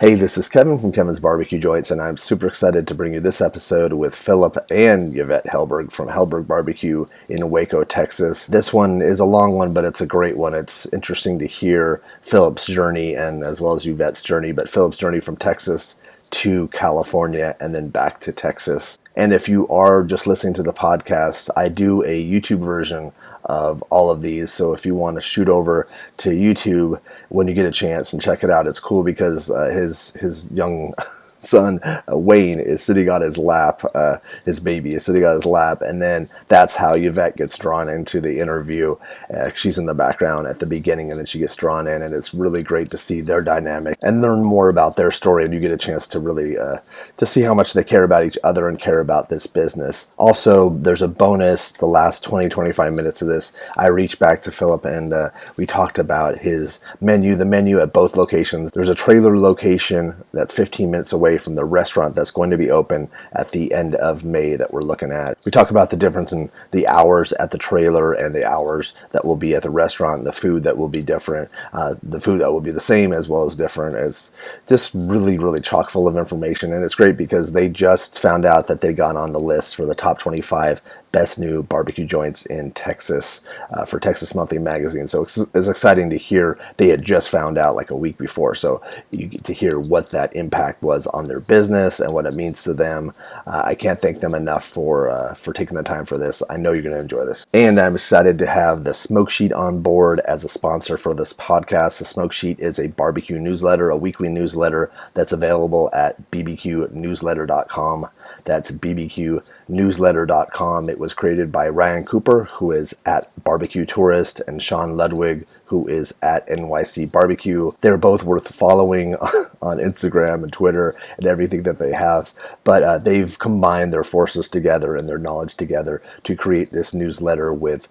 Hey, this is Kevin from Kevin's BBQ Joints, and I'm super excited to bring you this episode with Phillip and Yvette Helberg from Helberg Barbecue in Waco, Texas. This one is a long one, but it's a great one. It's interesting to hear Phillip's journey and as well as Yvette's journey, but Phillip's journey from Texas to California and then back to Texas. And if you are just listening to the podcast, I do a YouTube version of all of these. So if you want to shoot over to YouTube when you get a chance and check it out, it's cool because his young son Wayne is sitting on his lap. His baby is sitting on his lap, and then that's how Yvette gets drawn into the interview. She's in the background at the beginning, and then she gets drawn in, and it's really great to see their dynamic and learn more about their story. And you get a chance to really to see how much they care about each other and care about this business. Also, there's a bonus. The last 20-25 minutes of this, I reached back to Phillip and we talked about his menu, the menu at both locations. There's a trailer location that's 15 minutes away from the restaurant that's going to be open at the end of May that we're looking at. We talk about the difference in the hours at the trailer and the hours that will be at the restaurant, the food that will be different, the food that will be the same as well as different. It's just really, really chock full of information, and it's great because they just found out that they got on the list for the top 25 best new barbecue joints in Texas for Texas Monthly Magazine. So it's exciting to hear. They had just found out like a week before. So you get to hear what that impact was on their business and what it means to them. I can't thank them enough for taking the time for this. I know you're going to enjoy this. And I'm excited to have the Smoke Sheet on board as a sponsor for this podcast. The Smoke Sheet is a barbecue newsletter, a weekly newsletter that's available at bbqnewsletter.com. That's bbqnewsletter.com. It was created by Ryan Cooper, who is at Barbecue Tourist, and Sean Ludwig, who is at NYC Barbecue. They're both worth following on Instagram and Twitter and everything that they have. But they've combined their forces together and their knowledge together to create this newsletter with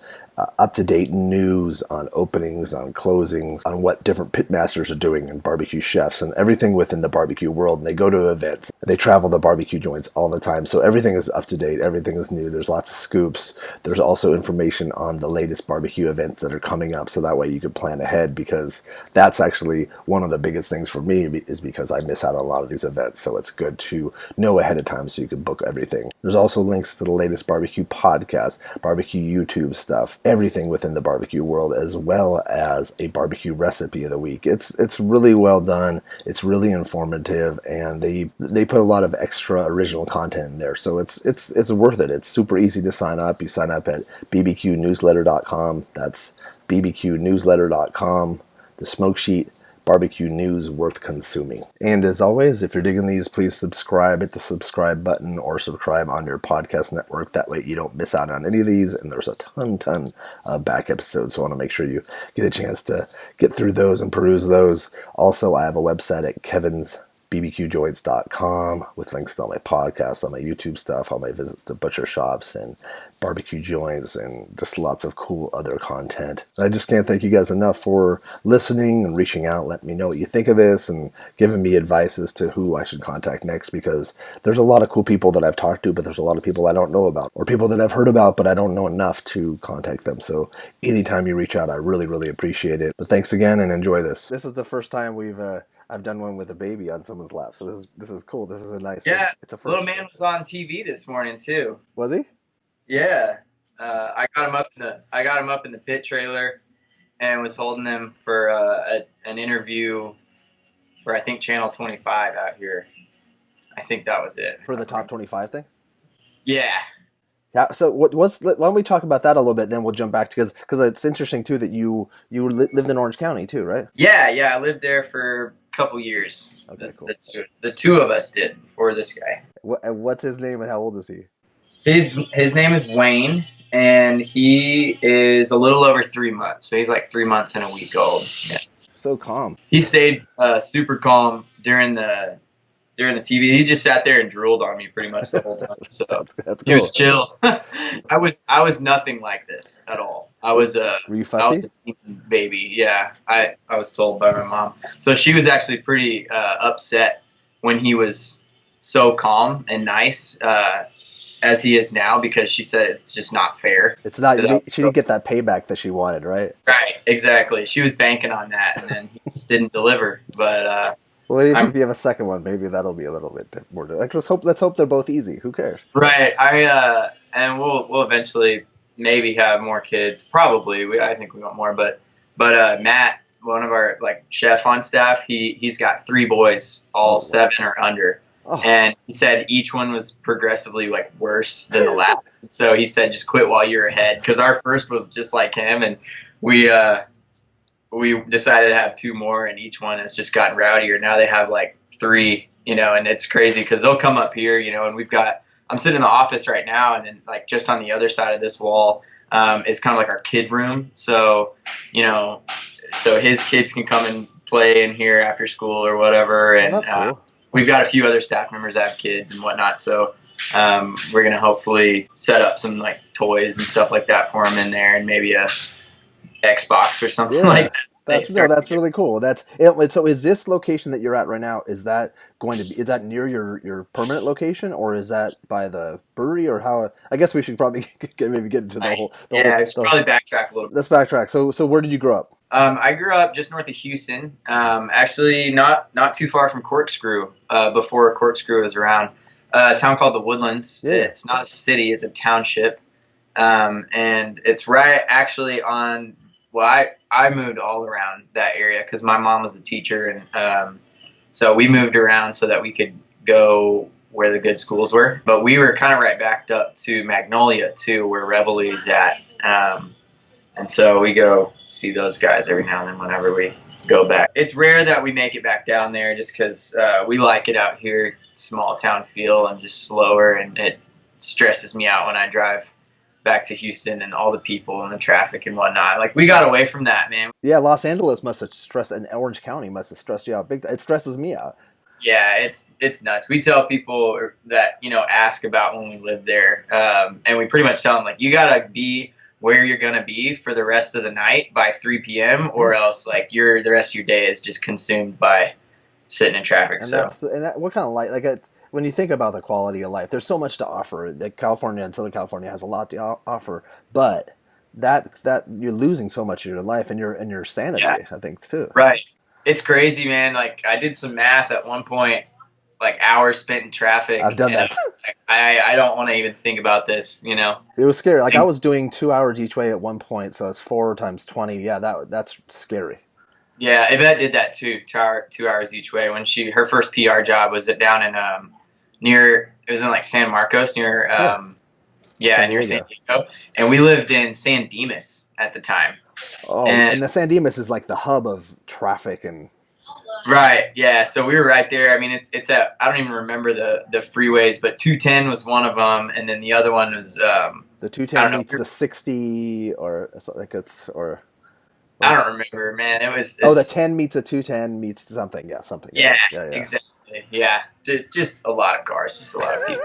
up-to-date news on openings, on closings, on what different pitmasters are doing and barbecue chefs and everything within the barbecue world. And they go to events. They travel to barbecue joints all the time. So everything is up-to-date. Everything is new. There's lots of scoops. There's also information on the latest barbecue events that are coming up. So that way you can plan ahead, because that's actually one of the biggest things for me, is because I miss out on a lot of these events. So it's good to know ahead of time so you can book everything. There's also links to the latest barbecue podcast, barbecue YouTube stuff, everything within the barbecue world, as well as a barbecue recipe of the week. It's really well done. It's really informative, and they put a lot of extra original content in there. So it's worth it. It's super easy to sign up. You sign up at bbqnewsletter.com. That's bbqnewsletter.com. The Smoke Sheet, barbecue news worth consuming. And as always, if you're digging these, please subscribe. Hit the subscribe button or subscribe on your podcast network. That way you don't miss out on any of these. And there's a ton of back episodes, so I want to make sure you get a chance to get through those and peruse those. Also, I have a website at kevinsbbqjoints.com with links to all my podcasts, all my YouTube stuff, all my visits to butcher shops and barbecue joints, and just lots of cool other content. I just can't thank you guys enough for listening and reaching out, letting me know what you think of this, and giving me advice as to who I should contact next, because there's a lot of cool people that I've talked to, but there's a lot of people I don't know about, or people that I've heard about, but I don't know enough to contact them. So anytime you reach out, I really, really appreciate it. But thanks again, and enjoy this. This is the first time I've done one with a baby on someone's lap, so this is cool. This is a nice. Yeah, it's a first. Little man was on TV this morning too. Was he? Yeah, I got him up in the pit trailer, and was holding him for an interview for, I think, Channel 25 out here. I think that was it. For the top 25 thing? Yeah. Yeah. So why don't we talk about that a little bit, then we'll jump back to, because it's interesting too that you lived in Orange County too, right? Yeah. I lived there for a couple years. Okay, cool. The two of us did before this guy. What's his name and how old is he? His name is Wayne, and he is a little over 3 months. So he's like 3 months and a week old. Yeah. So calm. He stayed super calm during the TV. He just sat there and drooled on me pretty much the whole time. So that's he was chill. I was nothing like this at all. Were you fussy? I was a baby. Yeah, I was told by my mom. So she was actually pretty upset when he was so calm and nice as he is now, because she said it's just not fair. It's not. She didn't get that payback that she wanted, right? Right, exactly. She was banking on that, and then he just didn't deliver. But Well, if you have a second one, maybe that'll be a little bit more. Like, let's hope they're both easy. Who cares? Right. And we'll eventually maybe have more kids. Probably. I think we want more, but Matt, one of our like chef on staff, he's got 3 boys, all 7 or under. Oh. And he said each one was progressively like worse than the last. So he said, just quit while you're ahead. Because our first was just like him, and we decided to have 2 more, and each one has just gotten rowdier. Now they have like 3, and it's crazy because they'll come up here, and I'm sitting in the office right now, and then like just on the other side of this wall is kind of like our kid room. So, so his kids can come and play in here after school or whatever. And that's cool. We've got a few other staff members that have kids and whatnot. So we're going to hopefully set up some like toys and stuff like that for them in there, and maybe a Xbox or something like that. That's really cool. So is this location that you're at right now, is that near your permanent location, or is that by the brewery, or how? I guess we should probably maybe get into the whole. Probably backtrack a little bit. Let's backtrack. So where did you grow up? I grew up just north of Houston, actually not too far from Corkscrew, before Corkscrew was around. A town called the Woodlands. Yeah. It's not a city, it's a township. And it's right actually on, I moved all around that area because my mom was a teacher, and so we moved around so that we could go where the good schools were. But we were kind of right backed up to Magnolia too, where Reveille's at. And so we go see those guys every now and then whenever we go back. It's rare that we make it back down there just because we like it out here, small town feel and just slower, and it stresses me out when I drive back to Houston and all the people and the traffic and whatnot. Like, we got away from that, man. Yeah, Los Angeles must have stressed, and Orange County must have stressed you out big time. It stresses me out. Yeah, it's nuts. We tell people that, ask about when we lived there, and we pretty much tell them, like, you gotta be where you're going to be for the rest of the night by 3 p.m. or else like the rest of your day is just consumed by sitting in traffic. What kind of life, like when you think about the quality of life, there's so much to offer. Like California and Southern California has a lot to offer, but that you're losing so much of your life and your sanity, I think too. Right. It's crazy, man. Like I did some math at one point, like hours spent in traffic. I've done that. I don't want to even think about this, It was scary. Like I was doing 2 hours each way at one point, so it's 4 times 20. Yeah, that's scary. Yeah, Yvette did that too, 2 hours each way. When her first PR job was down in it was in like San Marcos near near San Diego, and we lived in San Dimas at the time. Oh, and the San Dimas is like the hub of traffic and. Right, yeah. So we were right there. I mean, it's I don't even remember the freeways, but 210 was one of them, and then the other one was the 210 meets the 60, or like I don't remember, man. The 10 meets a 210 meets something. Yeah, something. Yeah, exactly. Yeah, just a lot of cars, just a lot of people.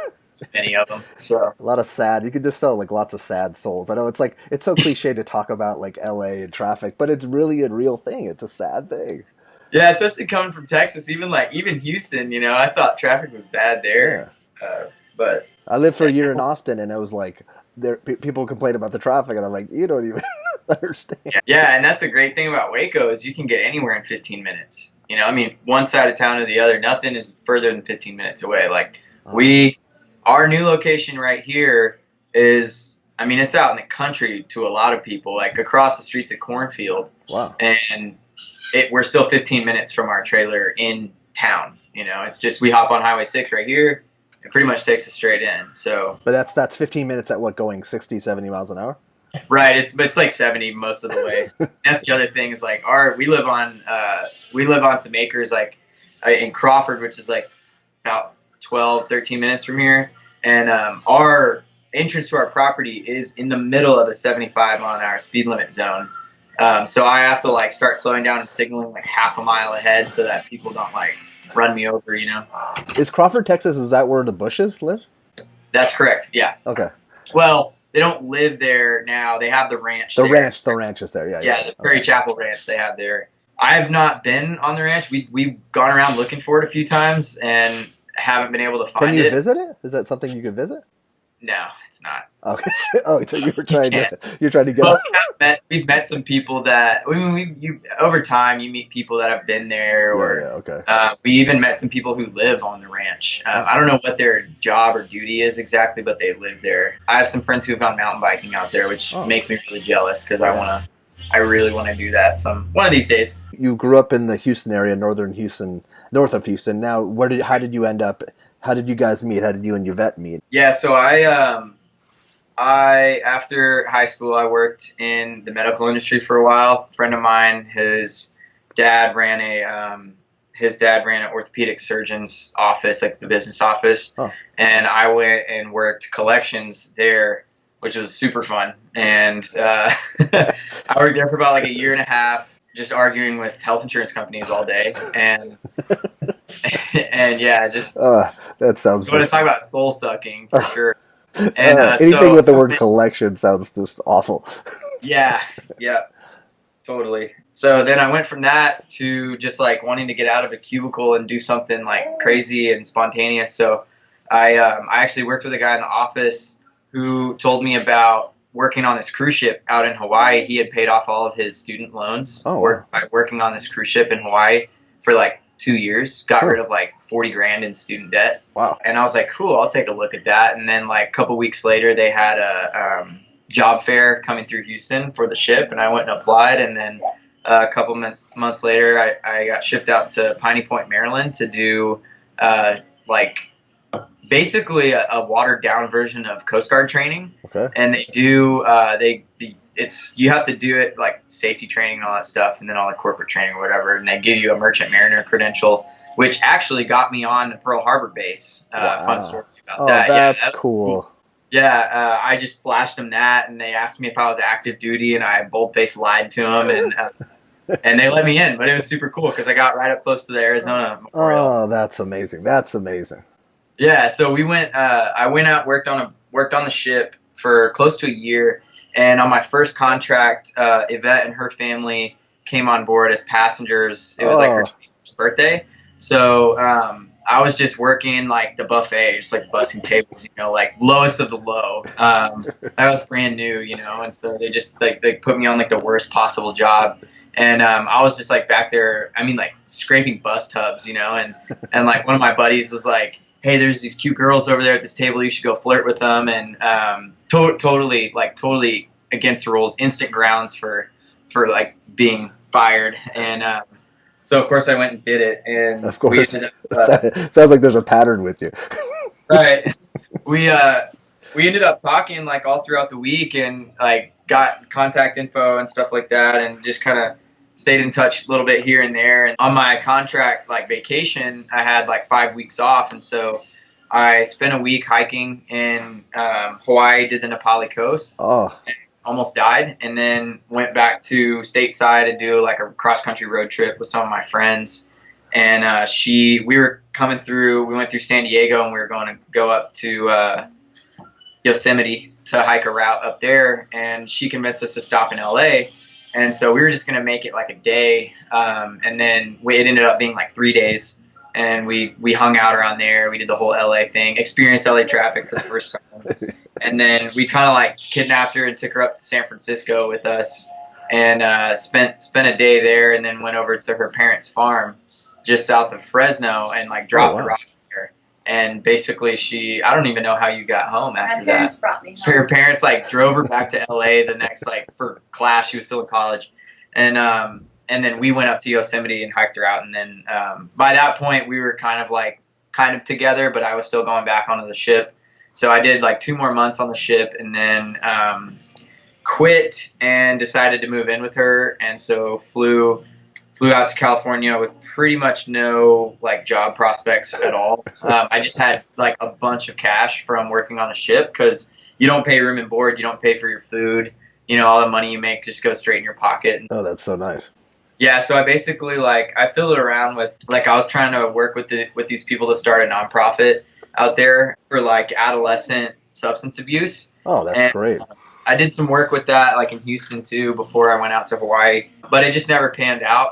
Many of them. So a lot of sad. You could just sell like lots of sad souls. I know it's so cliche to talk about like LA and traffic, but it's really a real thing. It's a sad thing. Yeah, especially coming from Texas, even Houston, I thought traffic was bad there. Yeah. But I lived for a year in Austin, and it was like people complain about the traffic, and I'm like, you don't even understand. Yeah, and that's a great thing about Waco is you can get anywhere in 15 minutes. One side of town to the other, nothing is further than 15 minutes away. Like our new location right here is, it's out in the country to a lot of people, like across the streets of Cornfield. Wow. And we're still 15 minutes from our trailer in town. It's just we hop on Highway 6 right here. It pretty much takes us straight in. So, but that's 15 minutes at what, going 60, 70 miles an hour? Right. It's like 70 most of the way. That's the other thing is like we live on some acres like in Crawford, which is like about 12, 13 minutes from here, and our entrance to our property is in the middle of a 75 mile an hour speed limit zone. So I have to like start slowing down and signaling like half a mile ahead so that people don't like run me over, Is Crawford, Texas, is that where the Bushes live? That's correct. Yeah. Okay. Well, they don't live there now. They have the ranch. The ranch is there. Yeah. The Prairie Chapel Ranch they have there. I have not been on the ranch. We've gone around looking for it a few times and haven't been able to find it. Can you visit it? Is that something you could visit? No, it's not. Okay. Oh, so you're trying to get. Well, we've met some people that over time you meet people that have been there, or okay. We even met some people who live on the ranch. I don't know what their job or duty is exactly, but they live there. I have some friends who have gone mountain biking out there, which makes me really jealous because I really want to do that one of these days. You grew up in the Houston area, north of Houston. Now, how did you end up? How did you guys meet? How did you and Yvette meet? Yeah, so I after high school, I worked in the medical industry for a while. A friend of mine, his dad ran an orthopedic surgeon's office, like the business office, and I went and worked collections there, which was super fun. And I worked there for about like a year and a half, just arguing with health insurance companies all day, and yeah, just that sounds. You want to talk about soul sucking for sure. And anything with the word collection sounds just awful. Yeah, totally. So then I went from that to just like wanting to get out of a cubicle and do something like crazy and spontaneous. So I actually worked with a guy in the office who told me about working on this cruise ship out in Hawaii. He had paid off all of his student loans by working on this cruise ship in Hawaii for like 2 years, got rid of like 40 grand in student debt. Wow. And I was like, cool, I'll take a look at that. And then like a couple weeks later, they had a job fair coming through Houston for the ship, and I went and applied. And then a couple months later, I got shipped out to Piney Point, Maryland to do like basically a watered down version of Coast Guard training. Okay. And they do you have to do it like safety training and all that stuff, and then all the corporate training or whatever, and they give you a merchant mariner credential, which actually got me on the Pearl Harbor base. Fun story about that. That's cool. Yeah, I just flashed them that, and they asked me if I was active duty, and I bold-faced lied to them, and they let me in. But it was super cool because I got right up close to the Arizona Memorial. Oh, that's amazing! That's amazing. Yeah, so we went. I went out, worked on the ship for close to a year. And on my first contract, Yvette and her family came on board as passengers. It was like her 21st birthday. So I was just working like the buffet, just like bussing tables, like lowest of the low. I was brand new, and so they just like they put me on like the worst possible job. And I was just like back there, like scraping bus tubs, and like one of my buddies was like, hey, there's these cute girls over there at this table. You should go flirt with them. And totally against the rules, instant grounds for like being fired. And so of course I went and did it. And of course, sounds like there's a pattern with you. Right. We ended up talking like all throughout the week, and like got contact info and stuff like that, and just kind of stayed in touch a little bit here and there. And on my contract, like vacation, I had like 5 weeks off. And so I spent a week hiking in Hawaii, did the Na Coast, and almost died. And then went back to stateside to do like a cross country road trip with some of my friends. And we went through San Diego, and we were going to go up to Yosemite to hike a route up there. And she convinced us to stop in LA. And so we were just going to make it like a day. And then it ended up being like 3 days. And we hung out around there. We did the whole LA thing, experienced LA traffic for the first time. And then we kind of like kidnapped her and took her up to San Francisco with us, and spent a day there, and then went over to her parents' farm just south of Fresno and like dropped her off there. And basically I don't even know how you got home after that. My parents brought me home. So her parents like drove her back to LA the next for class. She was still in college. And then we went up to Yosemite and hiked her out. And then by that point we were kind of together, but I was still going back onto the ship. So I did like 2 more months on the ship, and then quit and decided to move in with her. And so flew out to California with pretty much no like job prospects at all. I just had like a bunch of cash from working on a ship, because you don't pay room and board, you don't pay for your food. All the money you make just goes straight in your pocket. Oh, that's so nice. Yeah, so I basically I fiddled around with I was trying to work with these people to start a nonprofit out there for like adolescent substance abuse. Oh, that's great. I did some work with that like in Houston too before I went out to Hawaii, but it just never panned out.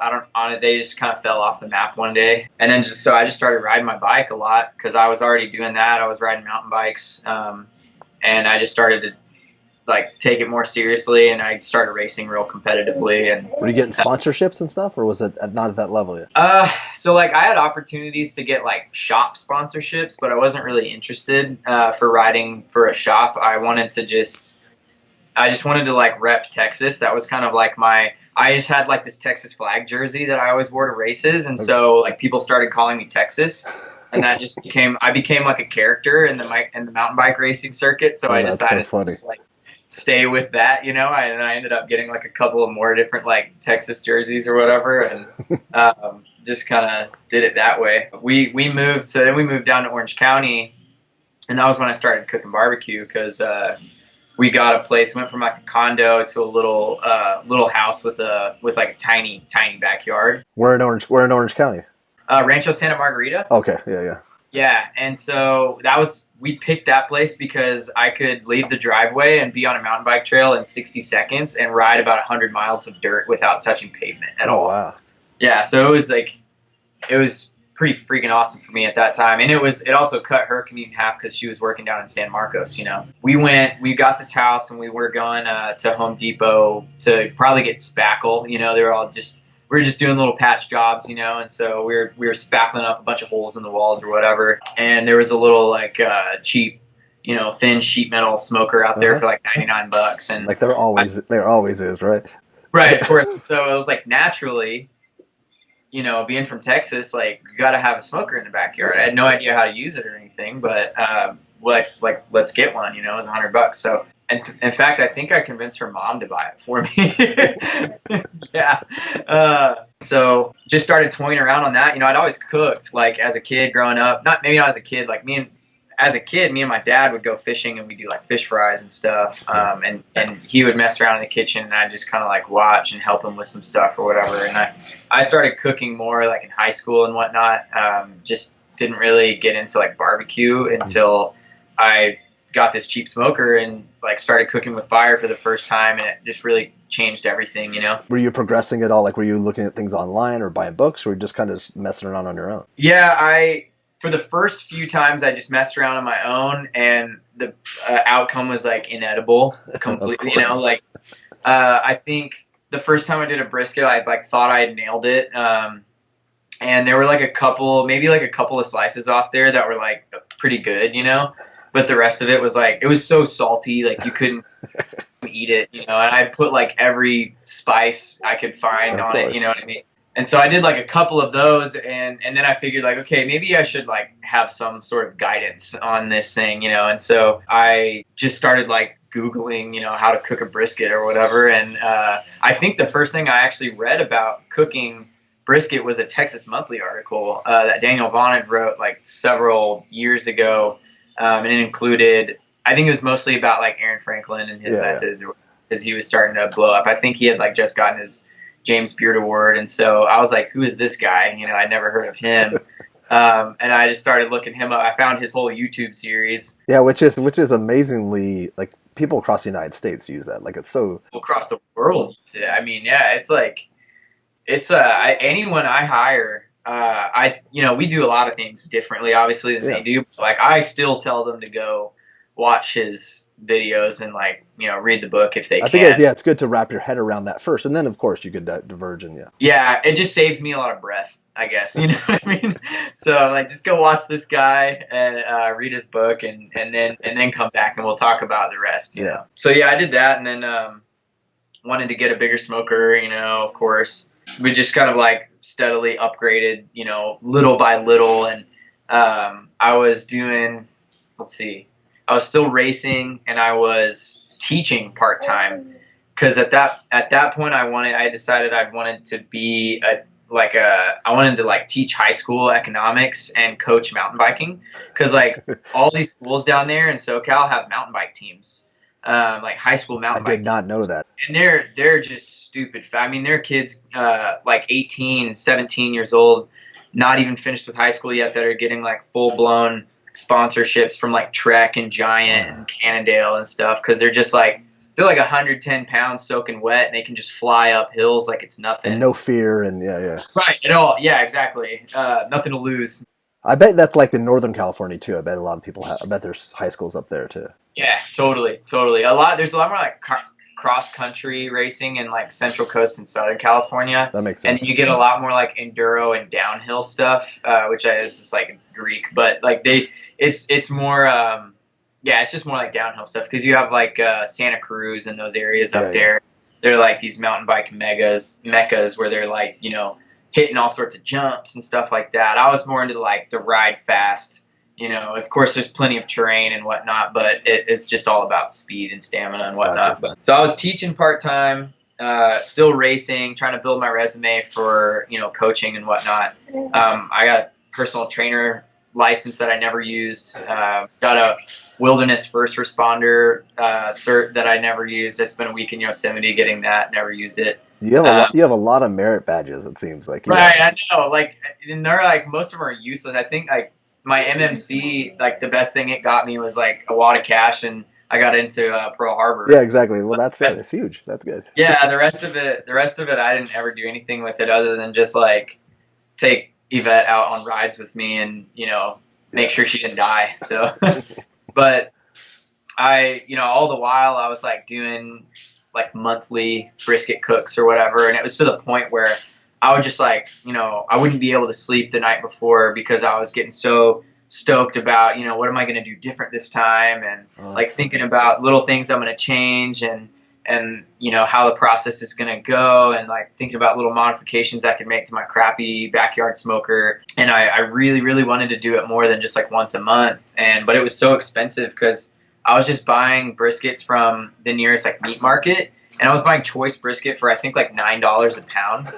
They just kind of fell off the map one day. And then I just started riding my bike a lot, because I was already doing that. I was riding mountain bikes. and I just started to like take it more seriously, and I started racing real competitively. And were you getting sponsorships and stuff, or was it not at that level yet? So like I had opportunities to get like shop sponsorships, but I wasn't really interested for riding for a shop. I just wanted to like rep Texas. That was kind of like I just had like this Texas flag jersey that I always wore to races, and so like people started calling me Texas. And that just I became like a character in the mountain bike racing circuit. So I decided to just like stay with that, and I ended up getting like a couple of more different like Texas jerseys or whatever, and just kind of did it that way. We moved down to Orange County, and that was when I started cooking barbecue because we got a place, went from like a condo to a little house with like a tiny backyard. We're in Orange County. Rancho Santa Margarita. Okay, yeah. Yeah, and so we picked that place because I could leave the driveway and be on a mountain bike trail in 60 seconds and ride about 100 miles of dirt without touching pavement at all. Wow. Yeah, so it was pretty freaking awesome for me at that time, and it also cut her commute in half because she was working down in San Marcos. We got this house and we were going to Home Depot to probably get spackle. We were just doing little patch jobs, and so we were spackling up a bunch of holes in the walls or whatever. And there was a little like cheap, thin sheet metal smoker out there for like $99, and like there always is, right? Right, of course. So it was like naturally, being from Texas, like you got to have a smoker in the backyard. I had no idea how to use it or anything, but let's get one. It was $100. So. And in fact, I think I convinced her mom to buy it for me. Yeah. So just started toying around on that. I'd always cooked like as a kid growing up. Maybe not as a kid. Like me and my dad would go fishing and we'd do like fish fries and stuff. And he would mess around in the kitchen and I'd just kind of like watch and help him with some stuff or whatever. And I started cooking more like in high school and whatnot. Just didn't really get into like barbecue until I got this cheap smoker and like started cooking with fire for the first time, and it just really changed everything. Were you progressing at all? Like, were you looking at things online or buying books, or were you just kind of messing around on your own? Yeah, for the first few times I just messed around on my own, and the outcome was like inedible completely. I think the first time I did a brisket, I like thought I had nailed it, and there were like a couple of slices off there that were like pretty good, But the rest of it was like, it was so salty, like you couldn't eat it, and I put like every spice I could find on it, you know what I mean? And so I did like a couple of those, and then I figured like, okay, maybe I should like have some sort of guidance on this thing, and so I just started like Googling, how to cook a brisket or whatever. And I think the first thing I actually read about cooking brisket was a Texas Monthly article that Daniel Vaughn had wrote like several years ago. And it included, I think it was mostly about like Aaron Franklin and his methods, because he was starting to blow up. I think he had like just gotten his James Beard Award. And so I was like, who is this guy? I'd never heard of him. And I just started looking him up. I found his whole YouTube series. Yeah, which is amazingly, like, people across the United States use that. Like, it's so... across the world use it. I mean, yeah, it's like, anyone I hire... we do a lot of things differently, obviously, than they do. Like, I still tell them to go watch his videos and like, read the book if they can. I think it's good to wrap your head around that first, and then of course you could diverge and Yeah, it just saves me a lot of breath, I guess. You know what I mean? So like, just go watch this guy and read his book, and then come back and we'll talk about the rest. You know. So yeah, I did that, and then wanted to get a bigger smoker. Of course. We just kind of like steadily upgraded, little by little. And I was doing, I was still racing and I was teaching part-time, because at that point I decided I wanted to be I wanted to like teach high school economics and coach mountain biking, because like all these schools down there in SoCal have mountain bike teams. Like high school mountain bike. I did not know that. And they're just stupid. I mean, they're kids like 18, 17 years old, not even finished with high school yet, that are getting like full blown sponsorships from like Trek and Giant and Cannondale and stuff, because they're just like, they're like 110 pounds soaking wet, and they can just fly up hills like it's nothing. And no fear, and right, at all. Yeah, exactly. Nothing to lose. I bet that's like in Northern California too. I bet a lot of people I bet there's high schools up there too. Yeah, totally. There's a lot more like cross country racing in like Central Coast and Southern California. That makes sense. And then you get a lot more like enduro and downhill stuff, which is just like Greek, but like it's more, it's just more like downhill stuff because you have like Santa Cruz and those areas up there. They're like these mountain bike meccas where they're like, you know, hitting all sorts of jumps and stuff like that. I was more into like the ride fast. You know, of course, there's plenty of terrain and whatnot, but it's just all about speed and stamina and whatnot. Gotcha. So I was teaching part-time, still racing, trying to build my resume for, you know, coaching and whatnot. I got a personal trainer license that I never used. Got a wilderness first responder cert that I never used. I spent a week in Yosemite getting that, never used it. You have a lot of merit badges, it seems like. Right, I know. Like, and they're like, most of them are useless. I think like my MMC, like the best thing it got me was like a wad of cash, and I got into Pearl Harbor. Yeah, exactly. Well, that's huge. That's good. Yeah, the rest of it, I didn't ever do anything with it other than just like take Yvette out on rides with me and, you know, make sure she didn't die. So, but I, you know, all the while I was like doing like monthly brisket cooks or whatever, and it was to the point where I would just like, you know, I wouldn't be able to sleep the night before because I was getting so stoked about, you know, what am I going to do different this time? And like thinking about little things I'm going to change and, you know, how the process is going to go and like thinking about little modifications I could make to my crappy backyard smoker. And I really, really wanted to do it more than just like once a month. But it was so expensive because I was just buying briskets from the nearest like meat market, and I was buying choice brisket for I think like $9 a pound.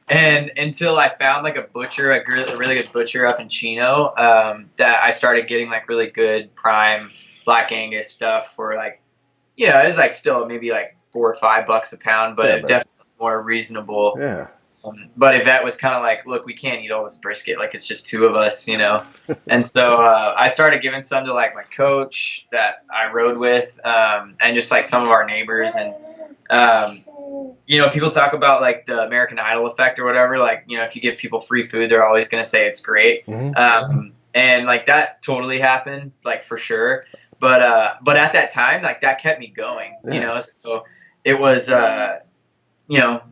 And until I found like a butcher, a really good butcher up in Chino, that I started getting like really good prime Black Angus stuff for like, you know, it was like still maybe like $4 or $5 a pound, but definitely more reasonable. Yeah. But Yvette was kind of like, look, we can't eat all this brisket. Like, it's just two of us, you know? And so I started giving some to like my coach that I rode with, and just like some of our neighbors. And, you know, people talk about like the American Idol effect or whatever. Like, you know, if you give people free food, they're always going to say it's great. Mm-hmm. And like that totally happened, like for sure. But at that time, like that kept me going, you know? So it was, you know,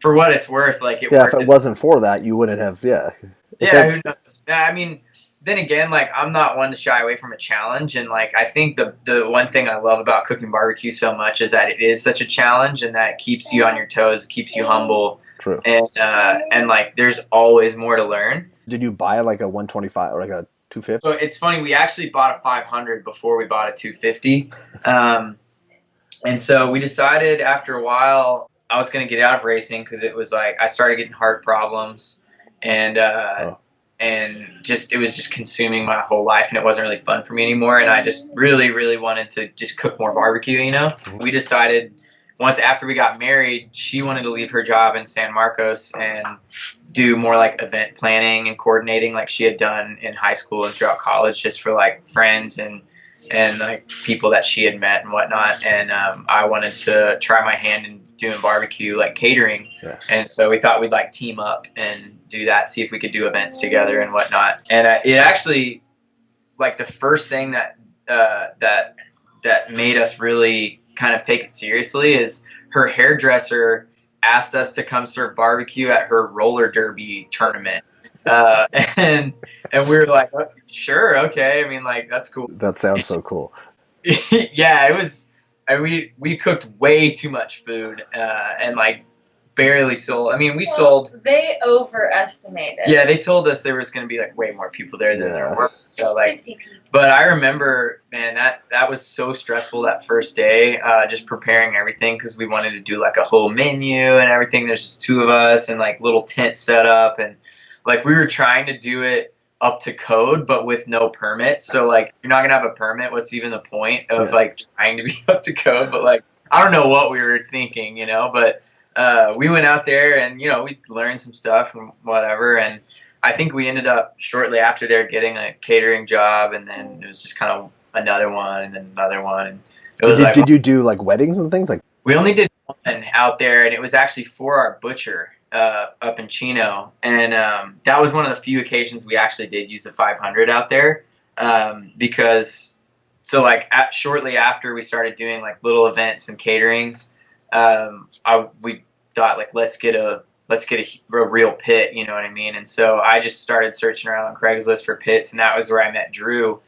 for what it's worth, like it worked. If it wasn't for that, you wouldn't have, who knows? I mean, then again, like I'm not one to shy away from a challenge, and like I think the one thing I love about cooking barbecue so much is that it is such a challenge, and that it keeps you on your toes, it keeps you humble. True. And like there's always more to learn. Did you buy like a 125 or like a 250? So it's funny, we actually bought a 500 before we bought a 250, and so we decided after a while I was going to get out of racing because it was like I started getting heart problems, and just it was just consuming my whole life, and it wasn't really fun for me anymore. And I just really, really wanted to just cook more barbecue, you know. We decided once after we got married, she wanted to leave her job in San Marcos and do more like event planning and coordinating like she had done in high school and throughout college, just for like friends and like people that she had met and whatnot. And I wanted to try my hand in doing barbecue, like catering. Yeah. And so we thought we'd like team up and do that, see if we could do events together and whatnot. And it actually, like the first thing that made us really kind of take it seriously is her hairdresser asked us to come serve barbecue at her roller derby tournament. And we were like, oh, sure, okay. I mean, like, that's cool. That sounds so cool. Yeah, it was. And we cooked way too much food, and like barely sold. I mean, we sold. They overestimated. Yeah, they told us there was going to be like way more people there than there were. So like, 50 people. But I remember, man, that was so stressful that first day, just preparing everything because we wanted to do like a whole menu and everything. There's just two of us and like little tent set up, and like we were trying to do it up to code, but with no permit. So like, you're not gonna have a permit. What's even the point of like trying to be up to code? But like, I don't know what we were thinking, you know. But we went out there and you know we learned some stuff and whatever. And I think we ended up shortly after there getting a catering job, and then it was just kind of another one and then another one. And it was did you do like weddings and things like? We only did one out there, and it was actually for our butcher. Up in Chino, and that was one of the few occasions we actually did use the 500 out there, because So like shortly after we started doing like little events and caterings, we thought like let's get a real pit, you know what I mean? And so I just started searching around on Craigslist for pits, and that was where I met Drew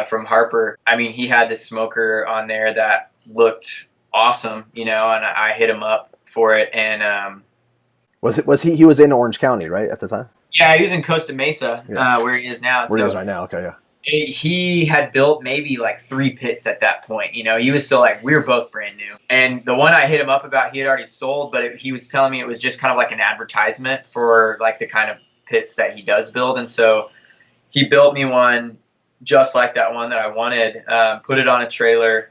from Harper. I mean, he had this smoker on there that looked awesome, you know, and I hit him up for it. And he was in Orange County, right, at the time? Yeah, he was in Costa Mesa, where he is now. Where he is right now, okay, yeah. He had built maybe like 3 pits at that point. You know, he was still like, we were both brand new. And the one I hit him up about, he had already sold, but he was telling me it was just kind of like an advertisement for like the kind of pits that he does build. And so he built me one just like that one that I wanted, put it on a trailer,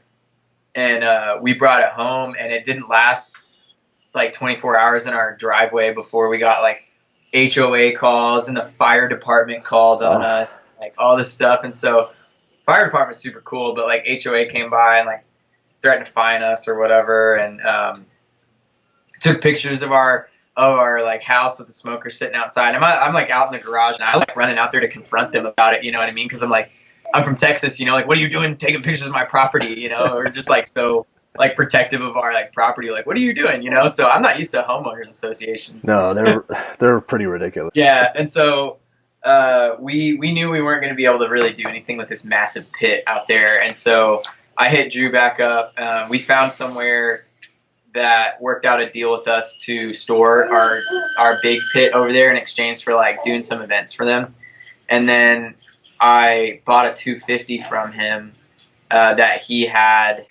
and we brought it home, and it didn't last like 24 hours in our driveway before we got like HOA calls, and the fire department called on us. Like all this stuff. And so fire department's super cool, but like HOA came by and like threatened to fine us or whatever, and took pictures of our like house with the smoker sitting outside. I'm like out in the garage, and I like running out there to confront them about it, you know what I mean? Because I'm from Texas, you know, like, what are you doing taking pictures of my property, you know? Or just like so like protective of our like property, like, what are you doing, you know? So I'm not used to homeowners associations. No, they're pretty ridiculous. Yeah, and so we knew we weren't going to be able to really do anything with this massive pit out there. And so I hit Drew back up. We found somewhere that worked out a deal with us to store our big pit over there in exchange for like doing some events for them. And then I bought a 250 from him that he had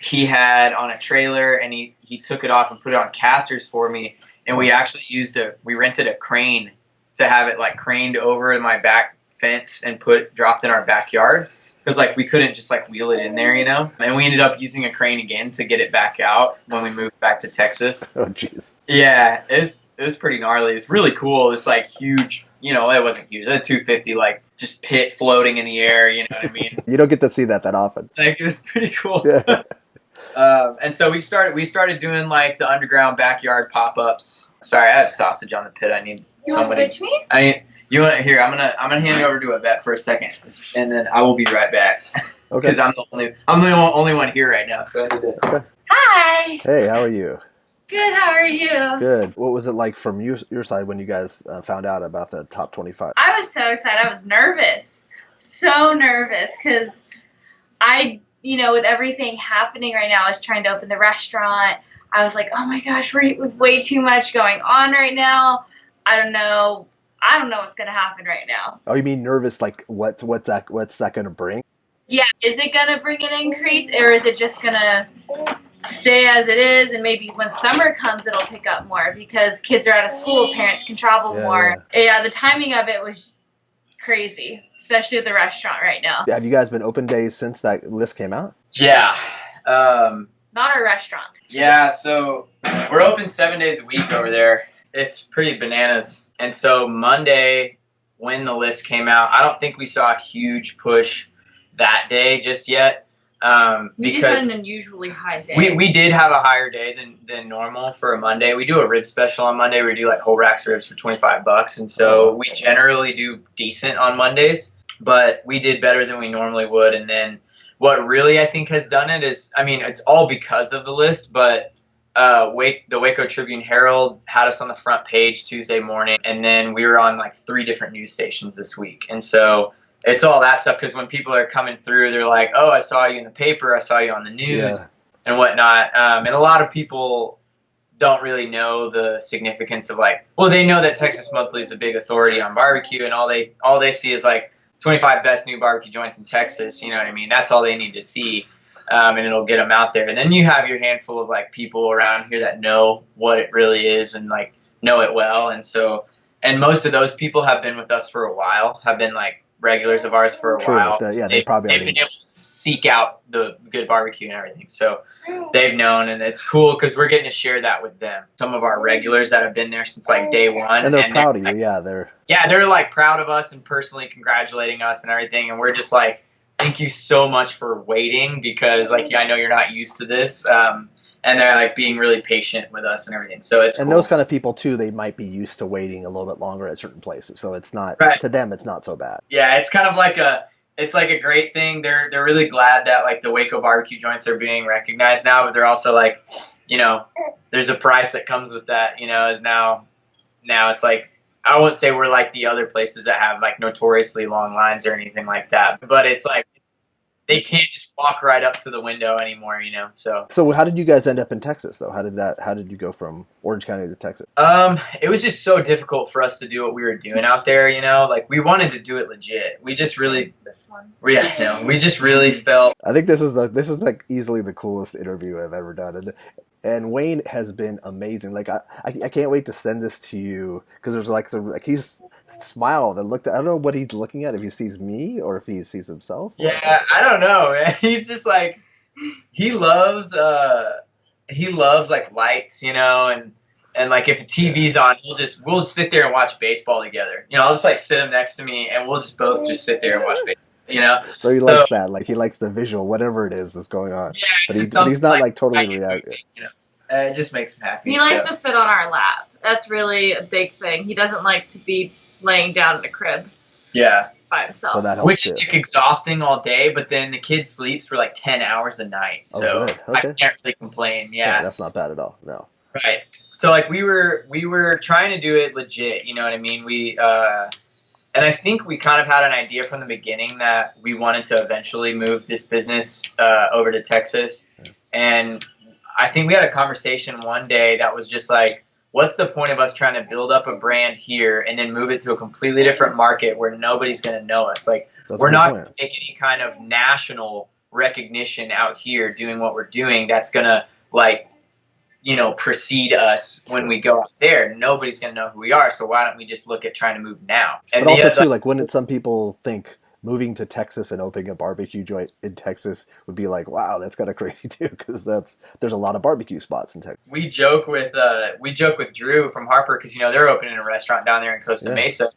on a trailer, and he took it off and put it on casters for me. And we actually we rented a crane to have it like craned over my back fence and dropped in our backyard, because like we couldn't just like wheel it in there, you know. And we ended up using a crane again to get it back out when we moved back to Texas. Oh jeez. Yeah, it was pretty gnarly. It's really cool. It's like huge, you know. It wasn't huge. It was a 250, like just pit floating in the air. You know what I mean? You don't get to see that often. Like, it was pretty cool. Yeah. And so we started doing like the underground backyard pop-ups. Sorry, I have sausage on the pit. I need somebody. You want to switch me? You want here? I'm gonna hand it over to Yvette for a second, and then I will be right back. Okay. Because I'm the only one here right now. So I need to. Okay. Hi. Hey, how are you? Good. How are you? Good. What was it like from your side when you guys found out about the top 25? I was so excited. I was nervous. So nervous because with everything happening right now, I was trying to open the restaurant. I was like, oh my gosh, we're way too much going on right now. I don't know what's going to happen right now. Oh, you mean nervous? Like what's that going to bring? Yeah. Is it going to bring an increase, or is it just going to stay as it is? And maybe when summer comes, it'll pick up more because kids are out of school. Parents can travel more. Yeah. The timing of it was crazy, especially at the restaurant right now. Have you guys been open days since that list came out? Yeah. Not our restaurant. Yeah. So we're open 7 days a week over there. It's pretty bananas. And so Monday, when the list came out, I don't think we saw a huge push that day just yet. We just had an unusually high day. We did have a higher day than normal for a Monday. We do a rib special on Monday. We do like whole racks ribs for $25, and so we generally do decent on Mondays. But we did better than we normally would. And then what really I think has done it is, I mean, it's all because of the list, but the Waco Tribune-Herald had us on the front page Tuesday morning, and then we were on like 3 different news stations this week. And so it's all that stuff, because when people are coming through, they're like, oh, I saw you in the paper, I saw you on the news, and whatnot. And a lot of people don't really know the significance of like, well, they know that Texas Monthly is a big authority on barbecue, and all they see is like 25 best new barbecue joints in Texas. You know what I mean? That's all they need to see. And it'll get them out there. And then you have your handful of like people around here that know what it really is and like know it well. And most of those people have been with us for a while, have been like regulars of ours for a while. They've been able to seek out the good barbecue and everything. So they've known, and it's cool because we're getting to share that with them. Some of our regulars that have been there since like day one. And they're proud of you. They're like proud of us and personally congratulating us and everything. And we're just like, thank you so much for waiting, because like I know you're not used to this, and they're like being really patient with us and everything. So it's cool. Those kind of people too, they might be used to waiting a little bit longer at certain places, so it's not to them, it's not so bad. Yeah, it's kind of like it's like a great thing. They're really glad that like the Waco barbecue joints are being recognized now, but they're also like, you know, there's a price that comes with that, you know, is now it's like, I won't say we're like the other places that have like notoriously long lines or anything like that, but it's like they can't just walk right up to the window anymore, you know. So how did you guys end up in Texas though? How did you go from Orange County to Texas? It was just so difficult for us to do what we were doing out there, you know. Like we wanted to do it legit. We just really we just really felt. I think this is like easily the coolest interview I've ever done, and Wayne has been amazing. Like I can't wait to send this to you because there's like he's smiled and looked at, I don't know what he's looking at, if he sees me or if he sees himself. Yeah, I don't know, man. He's just like he loves like lights, you know, and like if the TV's on, we'll sit there and watch baseball together. You know, I'll just like sit him next to me and we'll just both just sit there and watch baseball. You know, so he likes that, like he likes the visual, whatever it is that's going on. Yeah, but he's not like totally reacting. You know, it just makes him happy. He likes to sit on our lap. That's really a big thing. He doesn't like to be laying down in a crib. Yeah. By himself. So that helps, which is like exhausting all day, but then the kid sleeps for like 10 hours a night. So okay. I can't really complain. Yeah. That's not bad at all. No. Right. So like we were trying to do it legit, you know what I mean? And I think we kind of had an idea from the beginning that we wanted to eventually move this business over to Texas. And I think we had a conversation one day that was just like, what's the point of us trying to build up a brand here and then move it to a completely different market where nobody's going to know us? Like, we're not going to make any kind of national recognition out here doing what we're doing that's going to, like, you know, precede us when we go out there. Nobody's going to know who we are. So why don't we just look at trying to move now? And but also, too, like, wouldn't some people think moving to Texas and opening a barbecue joint in Texas would be like, wow, that's kind of crazy too, because there's a lot of barbecue spots in Texas. We joke with Drew from Harper because, you know, they're opening a restaurant down there in Costa Mesa.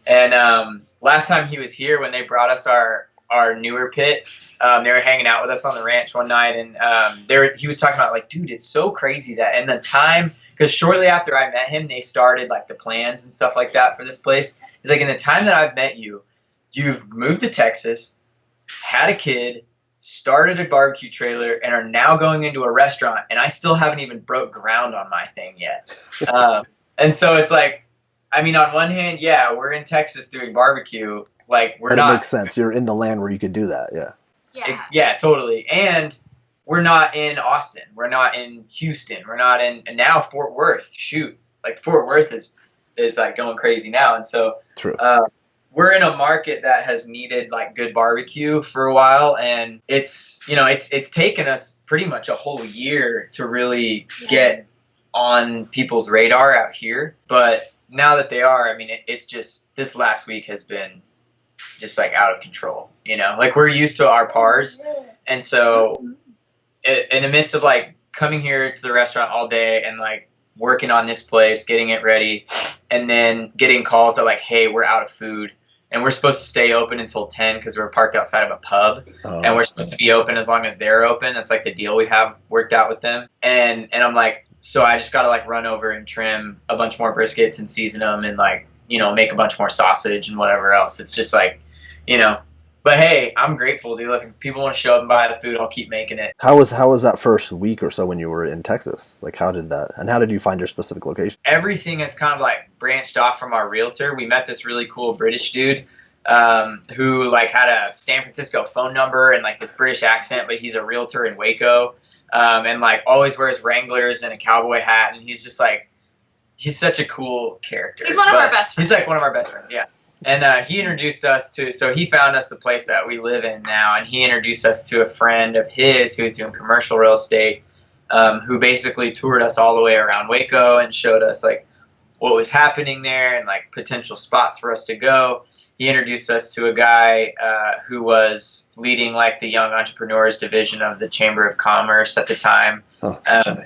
And last time he was here, when they brought us our newer pit, they were hanging out with us on the ranch one night, and he was talking about like, dude, it's so crazy that in the time, because shortly after I met him, they started like the plans and stuff like that for this place. He's like, in the time that I've met you, you've moved to Texas, had a kid, started a barbecue trailer, and are now going into a restaurant, and I still haven't even broke ground on my thing yet. And so it's like, I mean, on one hand, yeah, we're in Texas doing barbecue. Like, we're not. It makes sense. You're in the land where you could do that, yeah. Yeah, totally. And we're not in Austin. We're not in Houston. We're not in, and now Fort Worth. Shoot. Like, Fort Worth is like going crazy now. And so, true. We're in a market that has needed like good barbecue for a while, and it's taken us pretty much a whole year to really get on people's radar out here. But now that they are, I mean, it's just, this last week has been just like out of control, you know, like we're used to our pars. And so in the midst of like coming here to the restaurant all day and like working on this place, getting it ready, and then getting calls that like, hey, we're out of food. And we're supposed to stay open until 10 because we're parked outside of a pub. And we're supposed to be open as long as they're open. That's like the deal we have worked out with them. And I'm like, so I just got to like run over and trim a bunch more briskets and season them and like, you know, make a bunch more sausage and whatever else. It's just like, you know, but hey, I'm grateful, dude. Like, if people want to show up and buy the food, I'll keep making it. How was that first week or so when you were in Texas? Like, how did you find your specific location? Everything has kind of like branched off from our realtor. We met this really cool British dude who like had a San Francisco phone number and like this British accent, but he's a realtor in Waco, and like always wears Wranglers and a cowboy hat. And he's just like, he's such a cool character. He's one of our best friends. He's like one of our best friends, yeah. And he introduced us so he found us the place that we live in now, and he introduced us to a friend of his who was doing commercial real estate, who basically toured us all the way around Waco and showed us like what was happening there and like potential spots for us to go. He introduced us to a guy who was leading like the Young Entrepreneurs division of the Chamber of Commerce at the time.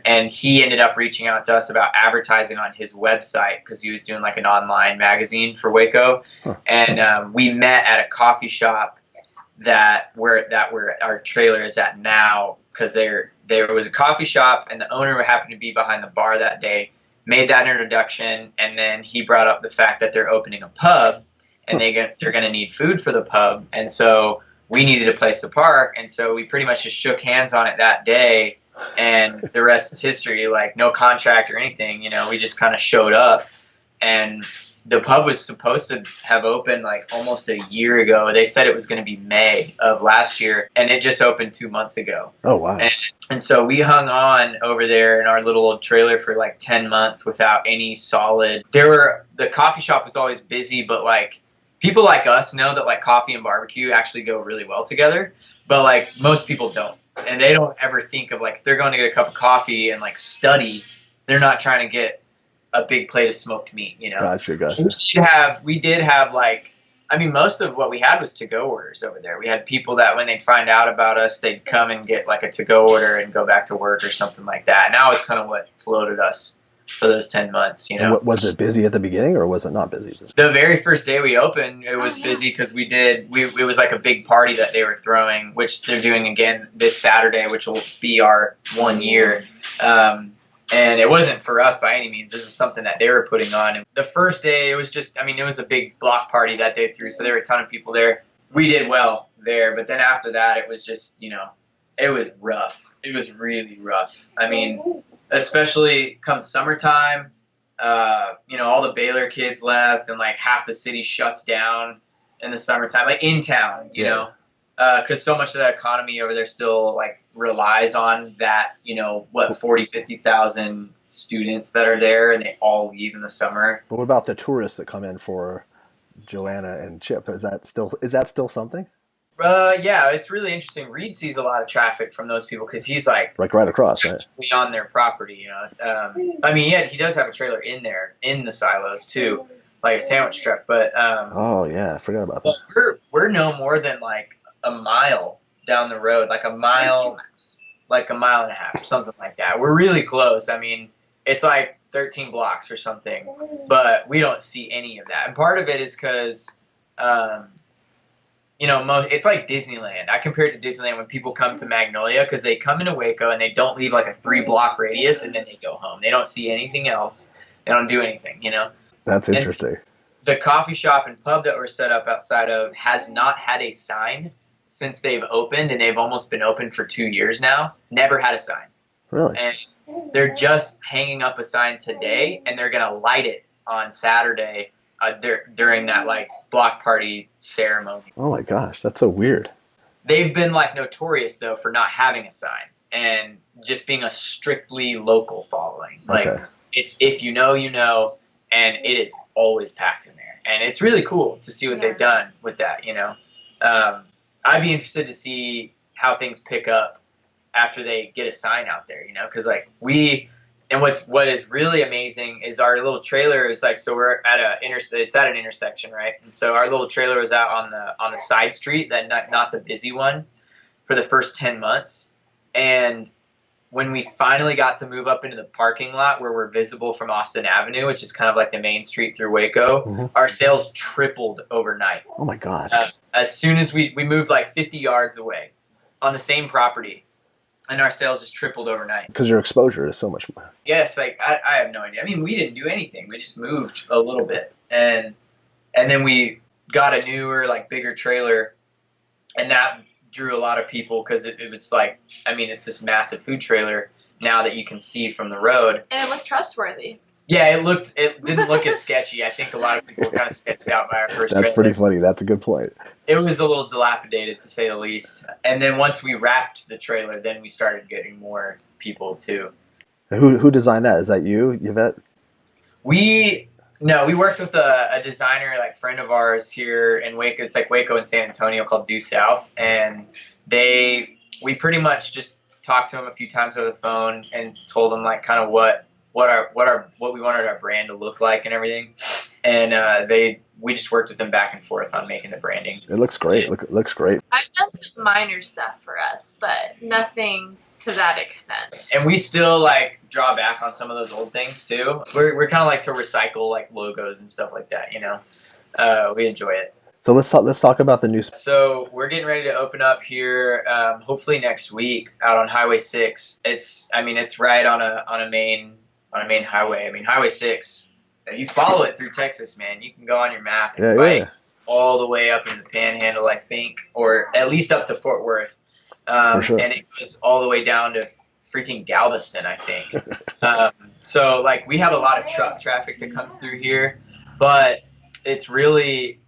And he ended up reaching out to us about advertising on his website because he was doing like an online magazine for Waco. And we met at a coffee shop where our trailer is at now, because there was a coffee shop and the owner happened to be behind the bar that day, made that introduction, and then he brought up the fact that they're opening a pub. and they're going to need food for the pub. And so we needed a place to park. And so we pretty much just shook hands on it that day. And the rest is history, like no contract or anything. We just kind of showed up, and the pub was supposed to have opened like almost a year ago. They said it was going to be May of last year, and it just opened 2 months ago. Oh, wow. And so we hung on over there in our little old trailer for like 10 months without any solid. The coffee shop was always busy, but like people like us know that like coffee and barbecue actually go really well together, but like most people don't. And they don't ever think of like, if they're going to get a cup of coffee and like study, they're not trying to get a big plate of smoked meat, Gotcha. We did have like, I mean, most of what we had was to-go orders over there. We had people that when they'd find out about us, they'd come and get like a to-go order and go back to work or something like that. And that was kind of what floated us for those 10 months, Was it busy at the beginning, or was it not busy? The very first day we opened, it was busy because it was like a big party that they were throwing, which they're doing again this Saturday, which will be our 1 year. And it wasn't for us by any means. This is something that they were putting on. And the first day, it was just, it was a big block party that they threw. So there were a ton of people there. We did well there. But then after that, it was just, it was rough. It was really rough. Especially come summertime, all the Baylor kids left and like half the city shuts down in the summertime, like in town, you know, because so much of that economy over there still like relies on that, 40, 50,000 students that are there, and they all leave in the summer. But what about the tourists that come in for Joanna and Chip? Is that still something? Yeah, it's really interesting. Reed sees a lot of traffic from those people because he's like right across, right? On their property, he does have a trailer in there, in the silos too, like a sandwich truck. But I forgot about that. We're no more than like a mile down the road, like a mile and a half, something like that. We're really close. It's like 13 blocks or something, but we don't see any of that. And part of it is because it's like Disneyland. I compare it to Disneyland when people come to Magnolia, because they come into Waco and they don't leave like a 3-block radius and then they go home. They don't see anything else. They don't do anything, That's interesting. And the coffee shop and pub that we're set up outside of has not had a sign since they've opened, and they've almost been open for 2 years now. Never had a sign. Really? And they're just hanging up a sign today, and they're going to light it on Saturday during that like block party ceremony. Oh my gosh, that's so weird. They've been like notorious though for not having a sign and just being a strictly local following. Like it's, if you know, and it is always packed in there. And it's really cool to see what they've done with that, I'd be interested to see how things pick up after they get a sign out there, because like what is really amazing is our little trailer is like, so we're at it's at an intersection, right? And so our little trailer was out on the side street, that not the busy one, for the first 10 months. And when we finally got to move up into the parking lot where we're visible from Austin Avenue, which is kind of like the main street through Waco, our sales tripled overnight. Oh my God. As soon as we moved like 50 yards away on the same property, and our sales just tripled overnight. Because your exposure is so much more. Yes, like I have no idea. We didn't do anything. We just moved a little bit, and then we got a newer, like bigger trailer, and that drew a lot of people because it was like, it's this massive food trailer now that you can see from the road. And it looked trustworthy. Yeah, it didn't look as sketchy. I think a lot of people were kind of sketched out by our first trailer. That's pretty funny. That's a good point. It was a little dilapidated, to say the least. And then once we wrapped the trailer, then we started getting more people too. Who designed that? Is that you, Yvette? We worked with a designer, like friend of ours here in Waco. It's like Waco and San Antonio, called Due South, and we pretty much just talked to him a few times over the phone and told him like kind of what we wanted our brand to look like and everything. And we just worked with them back and forth on making the branding. It looks great. It looks great. I've done some minor stuff for us, but nothing to that extent. And we still like draw back on some of those old things too. We're kind of like to recycle like logos and stuff like that, we enjoy it. So let's talk about the new. So we're getting ready to open up here, hopefully next week, out on Highway 6. It's right on a main highway. Highway 6. You follow it through Texas, man. You can go on your map and bike. all the way up in the Panhandle, I think, or at least up to Fort Worth. For sure. And it goes all the way down to freaking Galveston, I think. So like we have a lot of truck traffic that comes through here, but it's really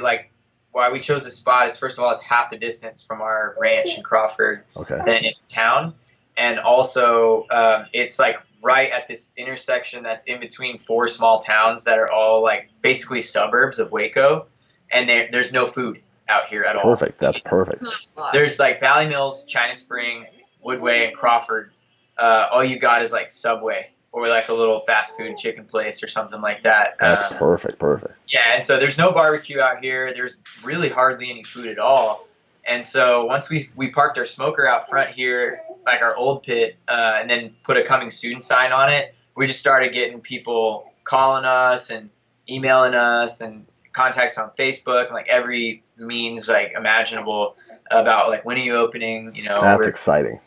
like why we chose this spot is, first of all, it's half the distance from our ranch in Crawford than in town. And also it's like right at this intersection that's in between 4 small towns that are all like basically suburbs of Waco, and there's no food out here at all. Perfect. That's perfect. There's like Valley Mills, China Spring, Woodway, and Crawford. All you got is like Subway or like a little fast food chicken place or something like that. That's perfect. Yeah, and so there's no barbecue out here. There's really hardly any food at all. And so once we parked our smoker out front here, like our old pit, and then put a coming soon sign on it, we just started getting people calling us and emailing us and contacts on Facebook and like every means like imaginable about like, when are you opening, you know. That's exciting.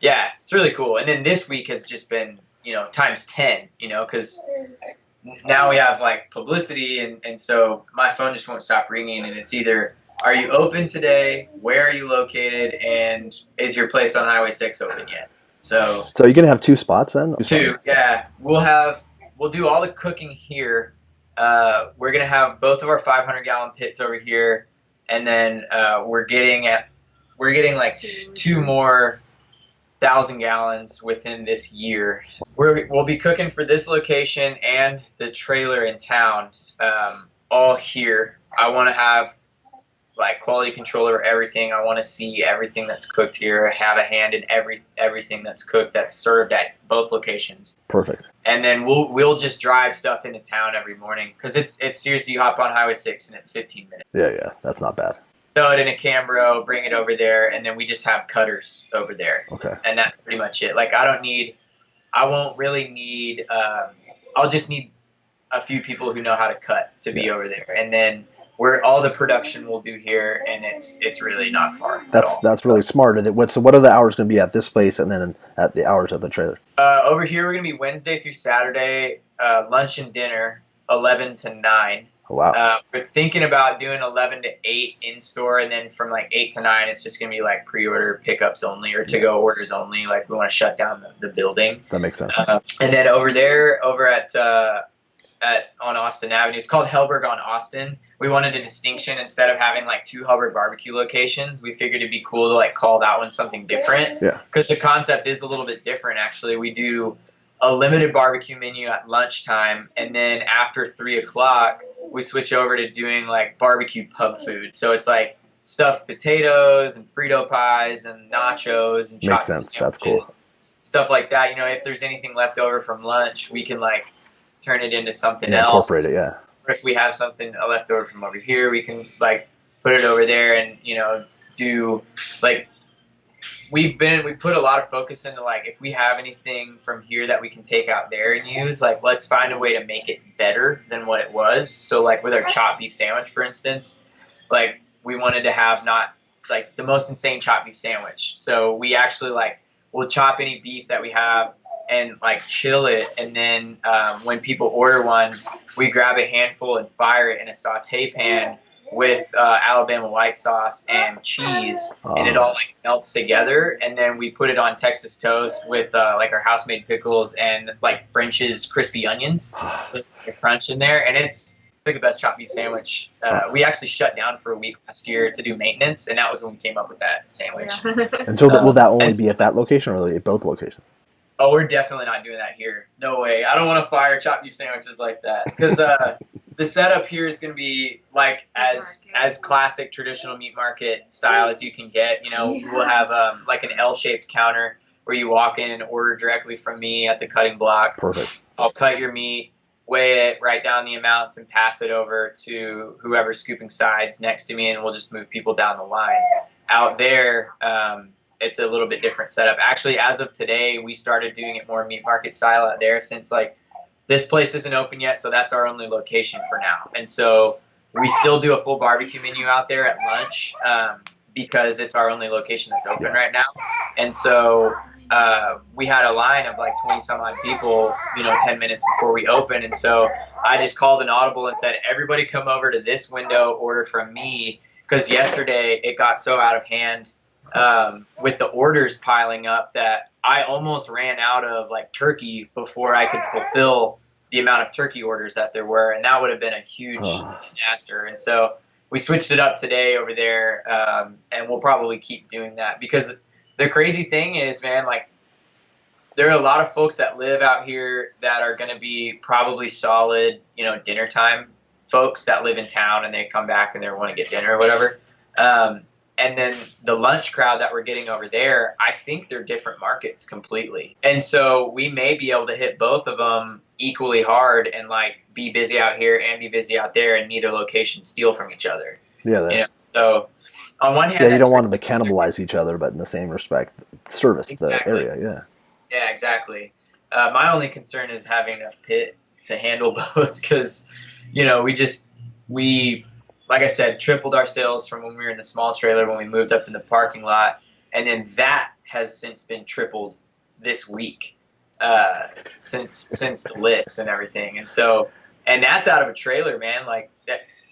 Yeah, it's really cool. And then this week has just been, you know, times 10, you know, because now we have like publicity, and so my phone just won't stop ringing, and it's either, are you open today? Where are you located? And is your place on Highway 6 open yet? So you're going to have 2 spots then? 2, yeah. We'll do all the cooking here. We're going to have both of our 500-gallon pits over here, and then we're getting like 2 more 1,000 gallons within this year. We'll be cooking for this location and the trailer in town, all here. I want to have like quality control over everything. I want to see everything that's cooked here, have a hand in everything that's cooked, that's served at both locations. Perfect. And then we'll just drive stuff into town every morning, because it's seriously, you hop on Highway 6 and it's 15 minutes. Yeah, that's not bad. Throw it in a Cambro, bring it over there, and then we just have cutters over there. Okay. And that's pretty much it. Like I'll just need a few people who know how to cut to be over there. And then all the production we'll do here, and it's really not far. That's really smart. So what are the hours going to be at this place, and then at the hours of the trailer? Over here we're going to be Wednesday through Saturday, lunch and dinner, 11 to 9. Wow. We're thinking about doing 11 to 8 in store, and then from like 8 to 9, it's just going to be like pre-order pickups only, or to-go orders only. Like we want to shut down the building. That makes sense. And then over on Austin Avenue, it's called Helberg on Austin. We wanted a distinction. Instead of having like 2 Helberg Barbecue locations, we figured it'd be cool to like call that one something different. Yeah. Because the concept is a little bit different, actually. We do a limited barbecue menu at lunchtime, and then after 3 o'clock, we switch over to doing like barbecue pub food. So it's like stuffed potatoes and Frito pies and nachos and makes sense. That's cool. Stuff like that. You know, if there's anything left over from lunch, we can like turn it into something else. Incorporate it, yeah. Or if we have something left over from over here, we can like put it over there, and you know, do like we put a lot of focus into like, if we have anything from here that we can take out there and use, like let's find a way to make it better than what it was. So like with our chopped beef sandwich, for instance, like we wanted to have not like the most insane chopped beef sandwich. So we actually like we'll chop any beef that we have and like chill it, and then when people order one, we grab a handful and fire it in a saute pan with Alabama white sauce and cheese, and it all like melts together, and then we put it on Texas toast with like our house-made pickles and like French's crispy onions, so there's a crunch in there, and it's like the best chopped beef sandwich. We actually shut down for a week last year to do maintenance, and that was when we came up with that sandwich. Yeah. And so will that only be at that location, or at both locations? Oh, we're definitely not doing that here. No way. I don't want to fire chopped beef sandwiches like that, because the setup here is going to be like as classic traditional meat market style as you can get. You know, we'll have like an L-shaped counter where you walk in and order directly from me at the cutting block. Perfect. I'll cut your meat, weigh it, write down the amounts, and pass it over to whoever's scooping sides next to me, and we'll just move people down the line. Out there, it's a little bit different setup. Actually, as of today, we started doing it more meat market style out there, since like this place isn't open yet, so that's our only location for now. And so we still do a full barbecue menu out there at lunch, because it's our only location that's open right now. And so we had a line of like 20 some odd people, 10 minutes before we opened. And so I just called an audible and said, everybody come over to this window, order from me. Because yesterday it got so out of hand with the orders piling up that I almost ran out of like turkey before I could fulfill the amount of turkey orders that there were. And that would have been a huge disaster. And so we switched it up today over there, and we'll probably keep doing that because the crazy thing is, man, like there are a lot of folks that live out here that are going to be probably solid, dinner time folks that live in town and they come back and they want to get dinner or whatever. And then the lunch crowd that we're getting over there, I think they're different markets completely. And so we may be able to hit both of them equally hard and like be busy out here and be busy out there, and neither location steal from each other. Yeah. So on one hand, you don't want them to cannibalize each other, but in the same respect, service the area. Yeah. Yeah, exactly. My only concern is having enough pit to handle both because, we like I said, tripled our sales from when we were in the small trailer when we moved up in the parking lot. And then that has since been tripled this week since the list and everything. And that's out of a trailer, man. Like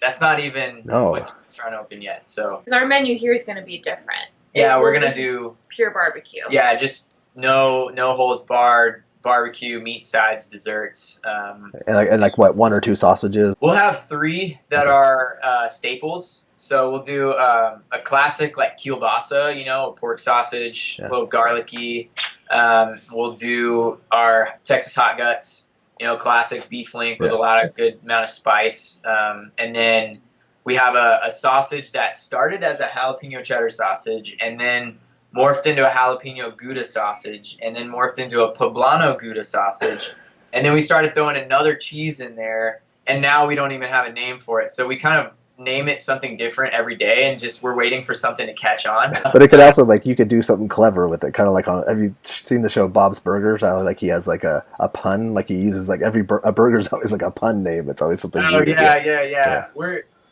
that's not even what we're trying to open yet. So our menu here is going to be different. Yeah, we're going to do pure barbecue. Yeah, just no holds barred. Barbecue, meat, sides, desserts. And like what, 1 or 2 sausages? We'll have 3 that are staples. So we'll do a classic like kielbasa, a pork sausage, a little garlicky. We'll do our Texas hot guts, classic beef link with a lot of good amount of spice. And then we have a sausage that started as a jalapeno cheddar sausage and then morphed into a jalapeno Gouda sausage, and then morphed into a poblano Gouda sausage. And then we started throwing another cheese in there, and now we don't even have a name for it. So we kind of name it something different every day, and just we're waiting for something to catch on. But it could also, like, you could do something clever with it, kind of like have you seen the show Bob's Burgers? How like he has like a pun, like he uses like a burger's always like a pun name. It's always something. Oh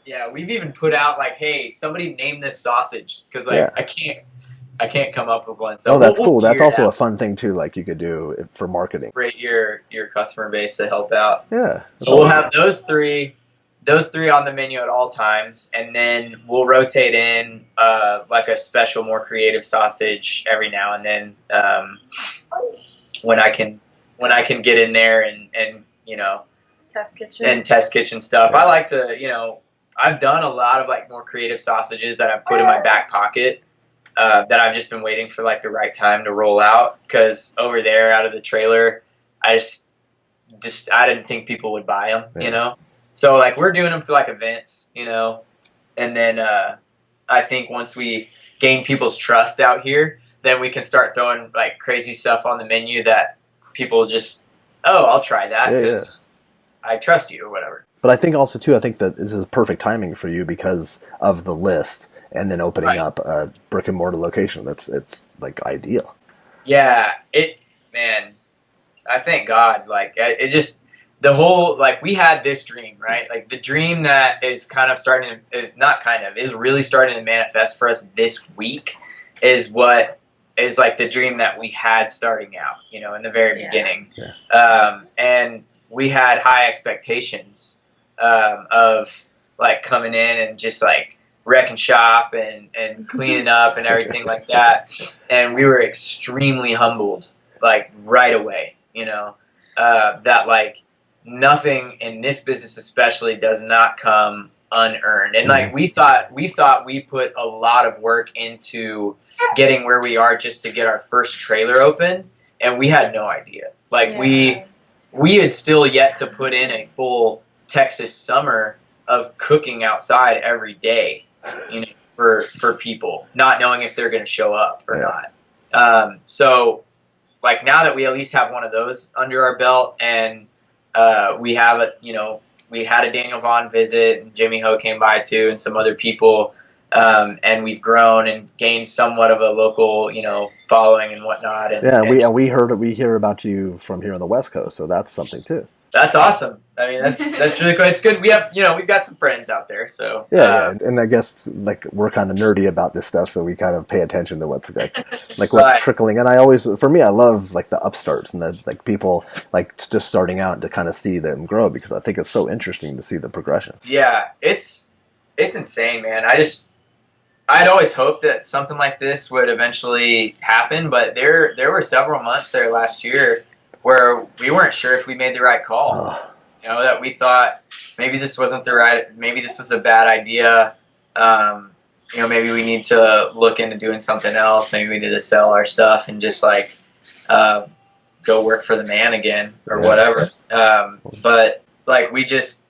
yeah. We've even put out like, hey, somebody name this sausage because I can't come up with one. So that's cool. That's also a fun thing too. Like you could do for marketing. Rate your customer base to help out. Yeah. So we'll have those three on the menu at all times, and then we'll rotate in like a special, more creative sausage every now and then when I can get in there and test kitchen stuff. Yeah. I like to I've done a lot of like more creative sausages that I've put in my back pocket. That I've just been waiting for like the right time to roll out because over there out of the trailer, I didn't think people would buy them, So like we're doing them for like events, and then I think once we gain people's trust out here, then we can start throwing like crazy stuff on the menu that people just, I'll try that because I trust you or whatever. But I think also too, that this is perfect timing for you because of the list. And then opening up a brick-and-mortar location. It's like ideal. Yeah, I thank God. Like it just the whole like we had this dream, right? Like the dream that is really starting to manifest for us this week is what is like the dream that we had starting out, in the very beginning. Yeah. And we had high expectations of like coming in and just like wrecking shop and cleaning up and everything like that. And we were extremely humbled, like right away, that like nothing in this business especially does not come unearned. And like we thought we put a lot of work into getting where we are just to get our first trailer open. And we had no idea. Like we had still yet to put in a full Texas summer of cooking outside every day. For people, not knowing if they're going to show up or not. So, like now that we at least have one of those under our belt, and we have we had a Daniel Vaughn visit, and Jimmy Ho came by too, and some other people, and we've grown and gained somewhat of a local, following and whatnot. And we hear about you from here on the West Coast, so that's something too. That's awesome. I mean, that's really cool. It's good. We have, we've got some friends out there, so yeah. And I guess like we're kind of nerdy about this stuff, so we kind of pay attention to what's what's trickling. And I love like the upstarts and the like people like just starting out to kind of see them grow, because I think it's so interesting to see the progression. Yeah, it's insane, man. I'd always hoped that something like this would eventually happen, but there were several months there last year where we weren't sure if we made the right call. That we thought maybe this wasn't maybe this was a bad idea. Maybe we need to look into doing something else. Maybe we need to sell our stuff and just like go work for the man again or whatever. But like we just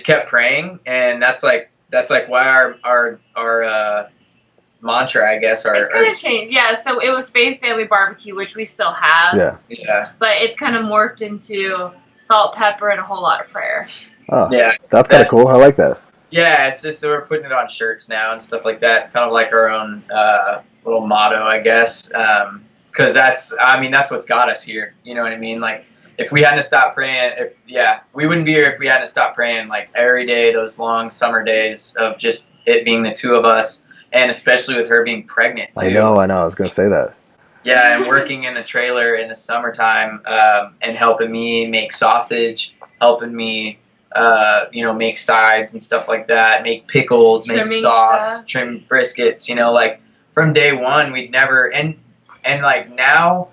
kept praying, and that's why our mantra, I guess. It's kind of changed. Yeah, so it was Faith Family Barbecue, which we still have. Yeah. But it's kind of morphed into salt, pepper, and a whole lot of prayer. Oh, yeah. That's kind of cool. I like that. Yeah, it's just that we're putting it on shirts now and stuff like that. It's kind of like our own little motto, I guess. Because that's what's got us here. You know what I mean? Like, if we hadn't stopped praying, we wouldn't be here if we hadn't stopped praying, like, every day, those long summer days of just it being the two of us. And especially with her being pregnant, too. I know. I was going to say that. Yeah, and working in the trailer in the summertime and helping me make sausage, helping me, make sides and stuff like that, make pickles, make sauce, trim briskets, like from day one, we'd never, and like now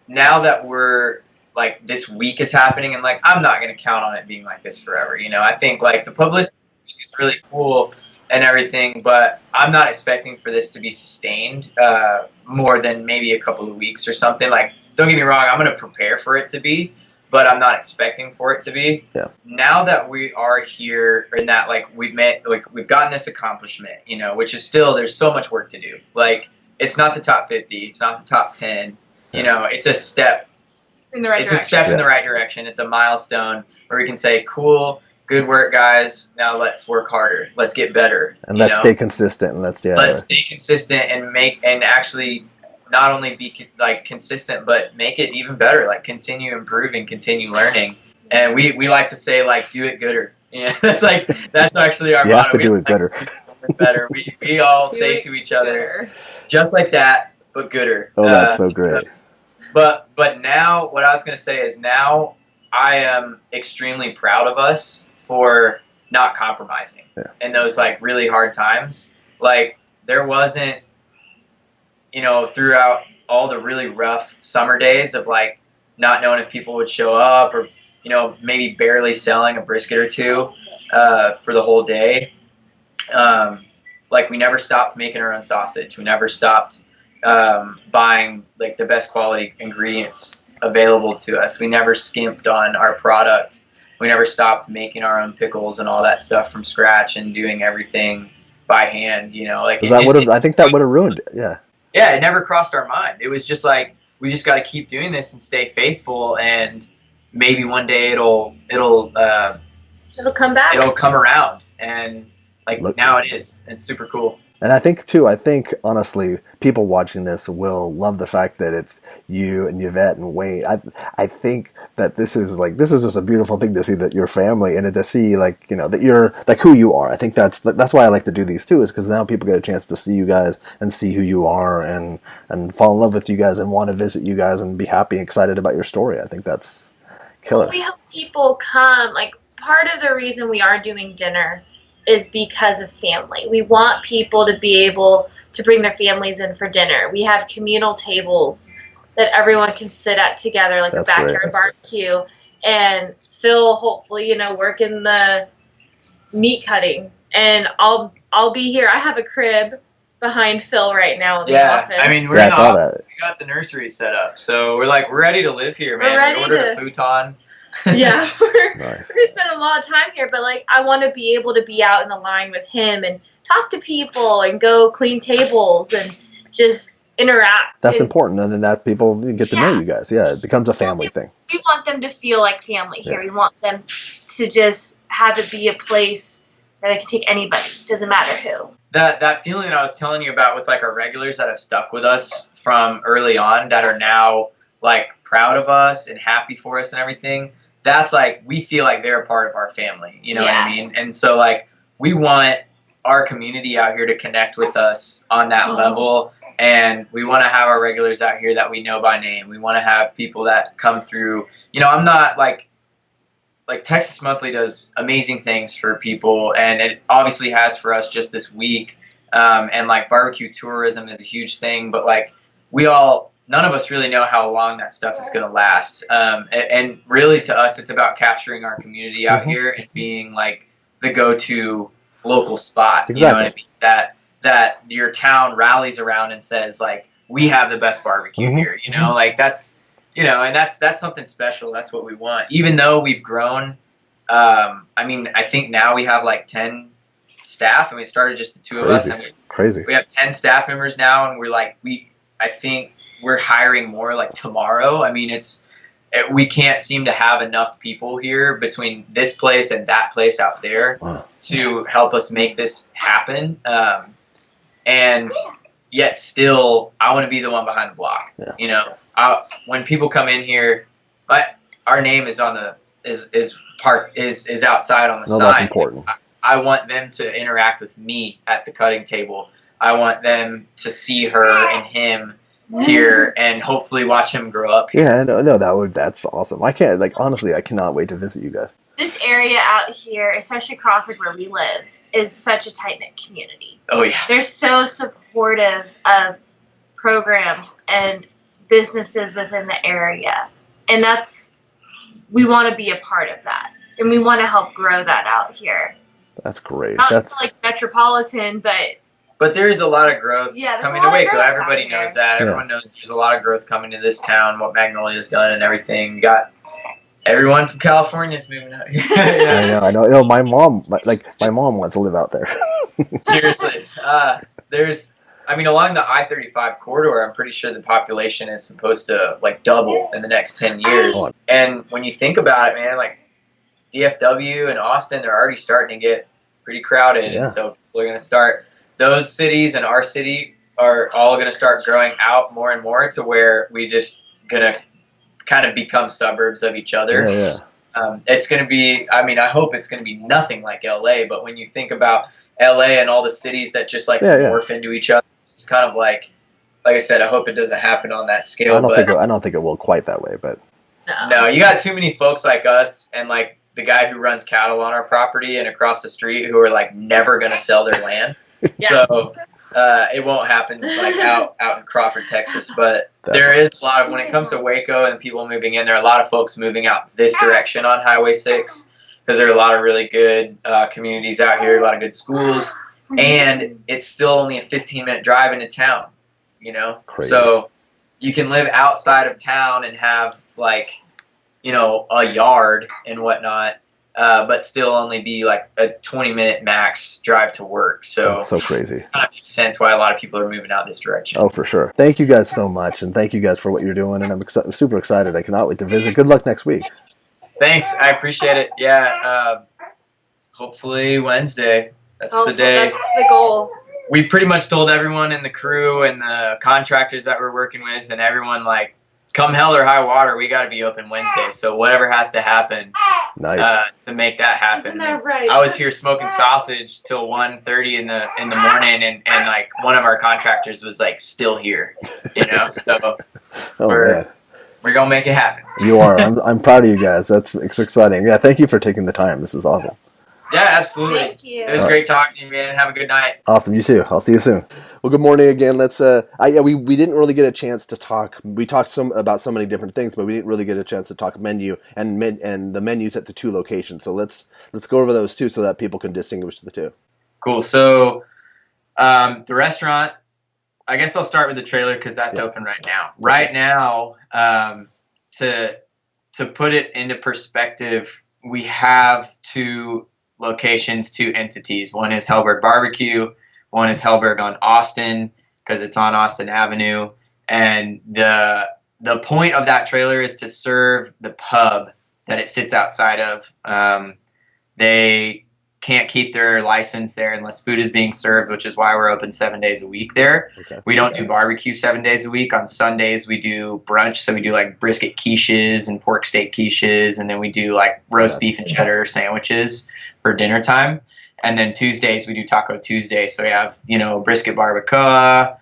that we're like this week is happening, and like, I'm not going to count on it being like this forever. I think like the publicity is really cool and everything, but I'm not expecting for this to be sustained more than maybe a couple of weeks or something. Like, don't get me wrong, I'm going to prepare for it to be, but I'm not expecting for it to be. Yeah. Now that we are here and that like we've gotten this accomplishment, which is still, there's so much work to do. Like, it's not the top 50, it's not the top 10, it's a step in the right direction. It's a step in the right direction. It's a milestone where we can say, cool, good work, guys. Now let's work harder. Let's get better. And let's stay consistent. And let's stay consistent and actually not only be like consistent, but make it even better. Like, continue improving, continue learning. And we like to say, like, do it gooder. That's actually our motto. You have to do it gooder. Better. We all say to each other, just like that, but gooder. Oh, that's so great. But now, what I was going to say is now I am extremely proud of us for not compromising in those like really hard times. Like, there wasn't, throughout all the really rough summer days of like not knowing if people would show up or, maybe barely selling a brisket or two for the whole day. Like, we never stopped making our own sausage. We never stopped buying like the best quality ingredients available to us. We never skimped on our product. We never stopped making our own pickles and all that stuff from scratch and doing everything by hand, like I think that would have ruined it. Yeah. Yeah. It never crossed our mind. It was just like, we just got to keep doing this and stay faithful. And maybe one day it'll come back. It'll come around. And like, now it is. It's super cool. And I think honestly, people watching this will love the fact that it's you and Yvette and Wayne. I think that this is just a beautiful thing to see, that your family, and to see that you're like who you are. I think that's why I like to do these too, is because now people get a chance to see you guys and see who you are and fall in love with you guys and want to visit you guys and be happy and excited about your story. I think that's killer. Well, we hope people come. Like, part of the reason we are doing dinner is because of family. We want people to be able to bring their families in for dinner. We have communal tables that everyone can sit at together, like a backyard barbecue. And Phil, hopefully, working the meat cutting. And I'll be here. I have a crib behind Phil right now in the office. I mean, we're in the office. We got the nursery set up. So we're ready to live here, man. We ordered a futon. Yeah, we're going to spend a lot of time here, but I want to be able to be out in the line with him and talk to people and go clean tables and just interact. That's important, and then that people get to know you guys. Yeah, it becomes a family thing. We want them to feel like family here. We want them to just have it be a place that I can take anybody. Doesn't matter who. That feeling that I was telling you about with our regulars that have stuck with us from early on, that are now proud of us and happy for us and everything. that's like, we feel like they're a part of our family, you know what Yeah. I mean? And so like, we want our community out here to connect with us on that level. And we want to have our regulars out here that we know by name. We want to have people that come through. You know, I'm not like Texas Monthly does amazing things for people, and it obviously has for us just this week. And like barbecue tourism is a huge thing, but like none of us really know how long that stuff is going to last. And really to us, it's about capturing our community out here and being like the go-to local spot. Exactly. You know what I mean? That your town rallies around and says like, we have the best barbecue here, you know, like that's, you know, and that's something special. That's what we want. Even though we've grown, I mean, I think now we have like 10 staff, and we started just the two of us. And we have 10 staff members now, and I think we're hiring more like tomorrow. I mean, we can't seem to have enough people here between this place and that place out there to help us make this happen. And yet still, I want to be the one behind the block. Yeah. You know, when people come in here, our name is on is outside on the sign. That's important. I want them to interact with me at the cutting table. I want them to see her and him here and hopefully watch him grow up here. Yeah, no, that's awesome. I cannot wait to visit you guys. This area out here, especially Crawford where we live, is such a tight-knit community. Oh, yeah. They're so supportive of programs and businesses within the area. And we want to be a part of that. And we want to help grow that out here. That's great. Not like metropolitan, but there's a lot of growth coming to Waco. Everybody knows that. Yeah. Everyone knows there's a lot of growth coming to this town, what Magnolia's done and everything. You got everyone from California's moving out here. Yeah. I know. You know, my mom wants to live out there. Seriously. Along the I-35 corridor, I'm pretty sure the population is supposed to like double in the next 10 years. And when you think about it, man, like DFW and Austin, they're already starting to get pretty crowded. Yeah. And so people are going to start, those cities and our city are all going to start growing out more and more to where we just going to kind of become suburbs of each other. Yeah. It's going to be, I hope it's going to be nothing like LA, but when you think about LA and all the cities that just morph into each other, it's kind of like I said, I hope it doesn't happen on that scale. I don't think it will quite that way, but no, you got too many folks like us and like the guy who runs cattle on our property and across the street who are like never going to sell their land. So it won't happen like out in Crawford, Texas. But there is a lot of, when it comes to Waco and people moving in, there are a lot of folks moving out this direction on Highway 6 because there are a lot of really good communities out here, a lot of good schools, and it's still only a 15-minute drive into town, you know? Crazy. So you can live outside of town and have like, you know, a yard and whatnot, but still only be like a 20-minute max drive to work. So that's so crazy. It kind of makes sense why a lot of people are moving out this direction. Oh, for sure. Thank you guys so much, and thank you guys for what you're doing, and I'm super excited. I cannot wait to visit. Good luck next week. Thanks. I appreciate it. Yeah. Hopefully Wednesday. That's the day. That's the goal. We've pretty much told everyone in the crew and the contractors that we're working with and everyone, like, come hell or high water, we got to be open Wednesday. So whatever has to happen to make that happen. Isn't that right? I was here smoking sausage till 1:30 in the morning, and like one of our contractors was like still here, you know. So we're gonna make it happen. You are. I'm proud of you guys. It's exciting. Yeah, thank you for taking the time. This is awesome. Yeah, absolutely. Thank you. It was great talking to you, man. Have a good night. Awesome. You too. I'll see you soon. Well, good morning again. Let's. We didn't really get a chance to talk. We talked about so many different things, but we didn't really get a chance to talk menu and the menus at the two locations. So let's go over those two so that people can distinguish the two. Cool. So the restaurant. I guess I'll start with the trailer because that's open right now. Right now, to put it into perspective, we have two locations, two entities. One is Helberg Barbecue. One is Helberg on Austin because it's on Austin Avenue. And the point of that trailer is to serve the pub that it sits outside of. They can't keep their license there unless food is being served, which is why we're open 7 days a week there. Okay. We don't do barbecue 7 days a week. On Sundays, we do brunch. So we do like brisket quiches and pork steak quiches. And then we do like roast beef and cheddar sandwiches for dinner time. And then Tuesdays, we do Taco Tuesday. So we have, brisket barbacoa.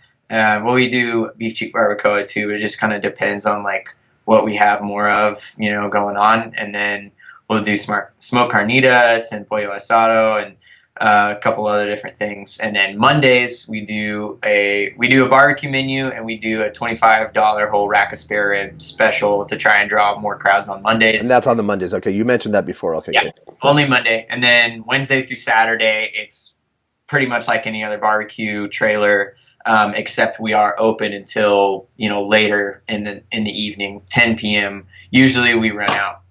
We do beef cheek barbacoa too, but it just kind of depends on like what we have more of, going on. And then we'll do smoked carnitas and pollo asado and a couple other different things. And then Mondays we do a barbecue menu, and we do a $25 whole rack of spare rib special to try and draw more crowds on Mondays. And that's on the Mondays. Okay, you mentioned that before. Okay, yeah, cool. Only Monday. And then Wednesday through Saturday, it's pretty much like any other barbecue trailer, except we are open until later in the evening, 10 p.m. Usually we run out,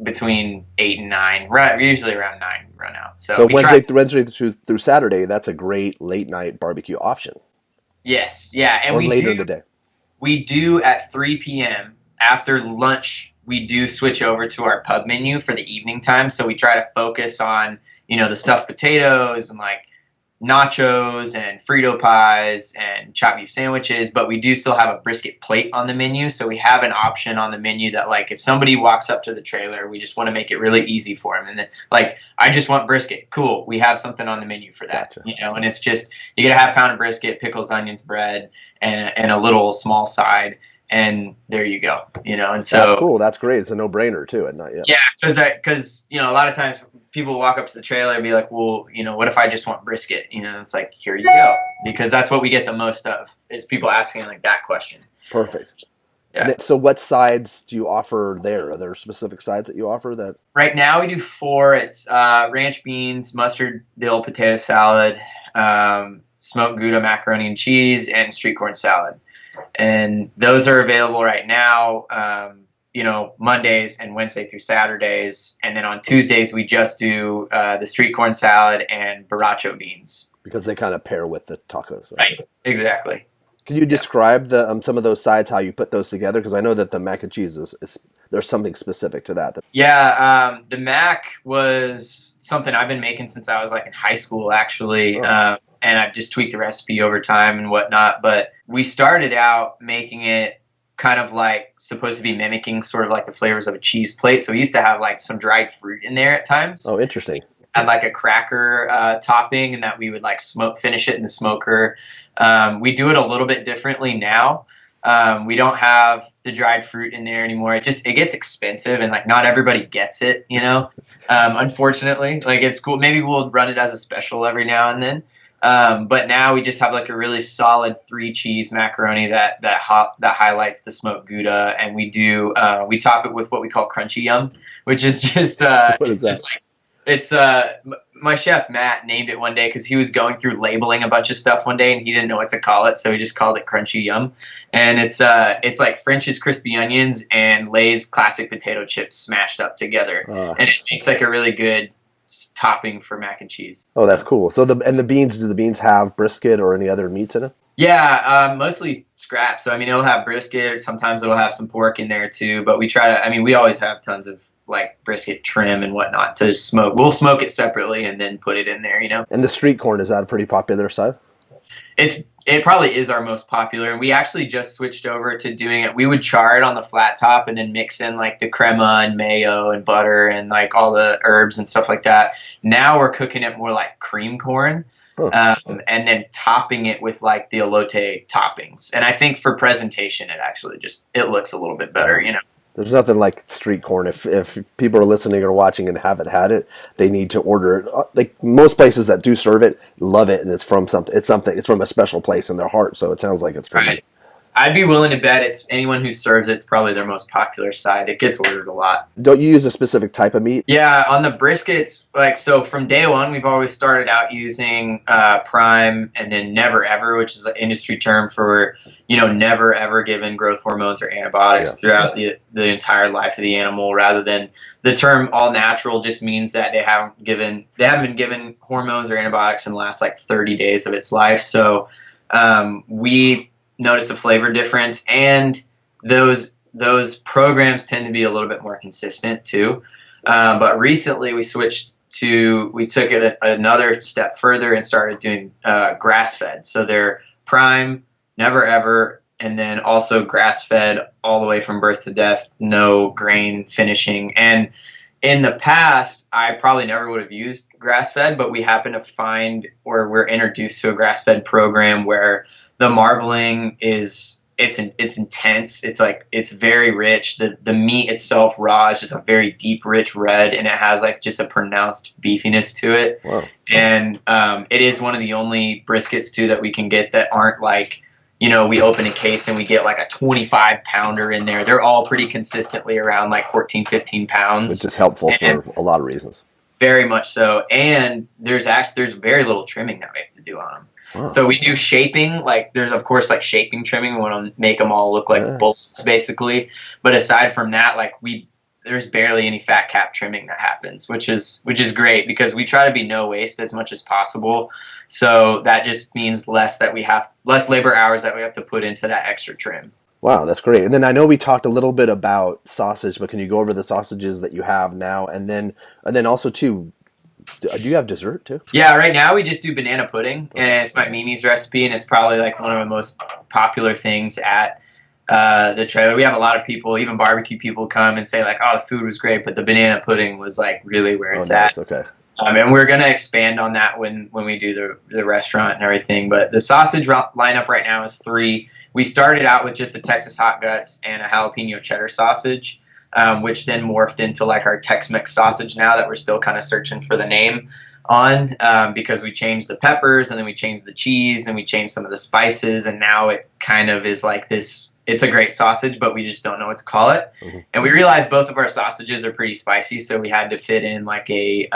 between 8 and 9, usually around 9 we run out. So Wednesday through Saturday, that's a great late night barbecue option. Yes, yeah, and or later in the day. We do at 3 p.m. after lunch. We do switch over to our pub menu for the evening time. So we try to focus on the stuffed potatoes and like nachos and Frito pies and chopped beef sandwiches, but we do still have a brisket plate on the menu. So we have an option on the menu that like if somebody walks up to the trailer, we just want to make it really easy for them. And then like, I just want brisket. Cool. We have something on the menu for that, Gotcha. And it's just, you get a half pound of brisket, pickles, onions, bread, and a little small side. And there you go, and so that's cool. That's great. It's a no-brainer too. And not yet. Yeah, because a lot of times people walk up to the trailer and be like, well, what if I just want brisket? It's like, here you go, because that's what we get the most of is people asking like that question. Perfect. Yeah. So what sides do you offer there? Are there specific sides that you offer that? Right now we do 4. It's ranch beans, mustard dill potato salad, smoked Gouda macaroni and cheese, and street corn salad. And those are available right now, Mondays and Wednesday through Saturdays. And then on Tuesdays, we just do the street corn salad and borracho beans. Because they kind of pair with the tacos. Right, exactly. Can you describe the some of those sides, how you put those together? Because I know that the mac and cheese is there's something specific to that. Yeah, the mac was something I've been making since I was like in high school, actually. Oh. And I've just tweaked the recipe over time and whatnot. But we started out making it kind of like supposed to be mimicking sort of like the flavors of a cheese plate. So we used to have like some dried fruit in there at times. Oh, interesting. Had like a cracker topping, and that we would like finish it in the smoker. We do it a little bit differently now. We don't have the dried fruit in there anymore. It gets expensive, and like not everybody gets it, unfortunately. Like it's cool. Maybe we'll run it as a special every now and then. But now we just have like a really solid 3 cheese macaroni that highlights the smoked Gouda, and we top it with what we call crunchy yum, which is just my chef Matt named it one day because he was going through labeling a bunch of stuff one day and he didn't know what to call it, so he just called it crunchy yum. And it's like French's crispy onions and Lay's classic potato chips smashed up together, and it makes like a really good topping for mac and cheese. Oh, that's cool. So do the beans have brisket or any other meats in it? Yeah, mostly scraps. So it'll have brisket, or sometimes it'll have some pork in there too. But we always have tons of like brisket trim and whatnot to smoke. We'll smoke it separately and then put it in there, And the street corn, is that a pretty popular side? It probably is our most popular, and we actually just switched over to doing it. We would char it on the flat top and then mix in like the crema and mayo and butter and like all the herbs and stuff like that. Now we're cooking it more like cream corn, and then topping it with like the elote toppings. And I think for presentation, it looks a little bit better, There's nothing like street corn. If people are listening or watching and haven't had it, they need to order it. Like most places that do serve it, love it, and it's from something. It's from a special place in their heart. So it sounds like it's from. Right. I'd be willing to bet it's anyone who serves it's probably their most popular side. It gets ordered a lot. Don't you use a specific type of meat? Yeah, on the briskets, so from day one, we've always started out using prime and then never ever, which is an industry term for, never ever given growth hormones or antibiotics throughout the entire life of the animal, rather than the term all natural just means that they haven't been given hormones or antibiotics in the last like 30 days of its life. So we notice a flavor difference, and those programs tend to be a little bit more consistent too. But recently we switched we took it another step further and started doing grass fed. So they're prime, never ever, and then also grass fed all the way from birth to death, no grain finishing. And in the past, I probably never would have used grass fed, but we happen to find, or we're introduced to a grass fed program where the marbling is, it's intense. It's very rich. The meat itself raw is just a very deep, rich red, and it has like just a pronounced beefiness to it. Wow. And it is one of the only briskets too that we can get that aren't like, we open a case and we get like a 25 pounder in there. They're all pretty consistently around like 14, 15 pounds. Which is helpful for a lot of reasons. Very much so. And there's very little trimming that we have to do on them. Wow. So we do shaping, like there's of course like shaping trimming. We want to make them all look like bullets basically. But aside from that, like there's barely any fat cap trimming that happens, which is great because we try to be no waste as much as possible. So that just means less labor hours that we have to put into that extra trim. Wow, that's great. And then I know we talked a little bit about sausage, but can you go over the sausages that you have now? And then also too, do you have dessert too? Yeah, right now we just do banana pudding, and it's my Mimi's recipe, and it's probably like one of the most popular things at the trailer. We have a lot of people, even barbecue people, come and say like, "Oh, the food was great, but the banana pudding was like really where it's at." Okay. And we're gonna expand on that when we do the restaurant and everything. But the sausage lineup right now is 3. We started out with just a Texas hot guts and a jalapeno cheddar sausage, which then morphed into like our Tex-Mex sausage now that we're still kind of searching for the name on, because we changed the peppers and then we changed the cheese and we changed some of the spices, and now it kind of is like this. It's a great sausage, but we just don't know what to call it. Mm-hmm. And we realized both of our sausages are pretty spicy, so we had to fit in like a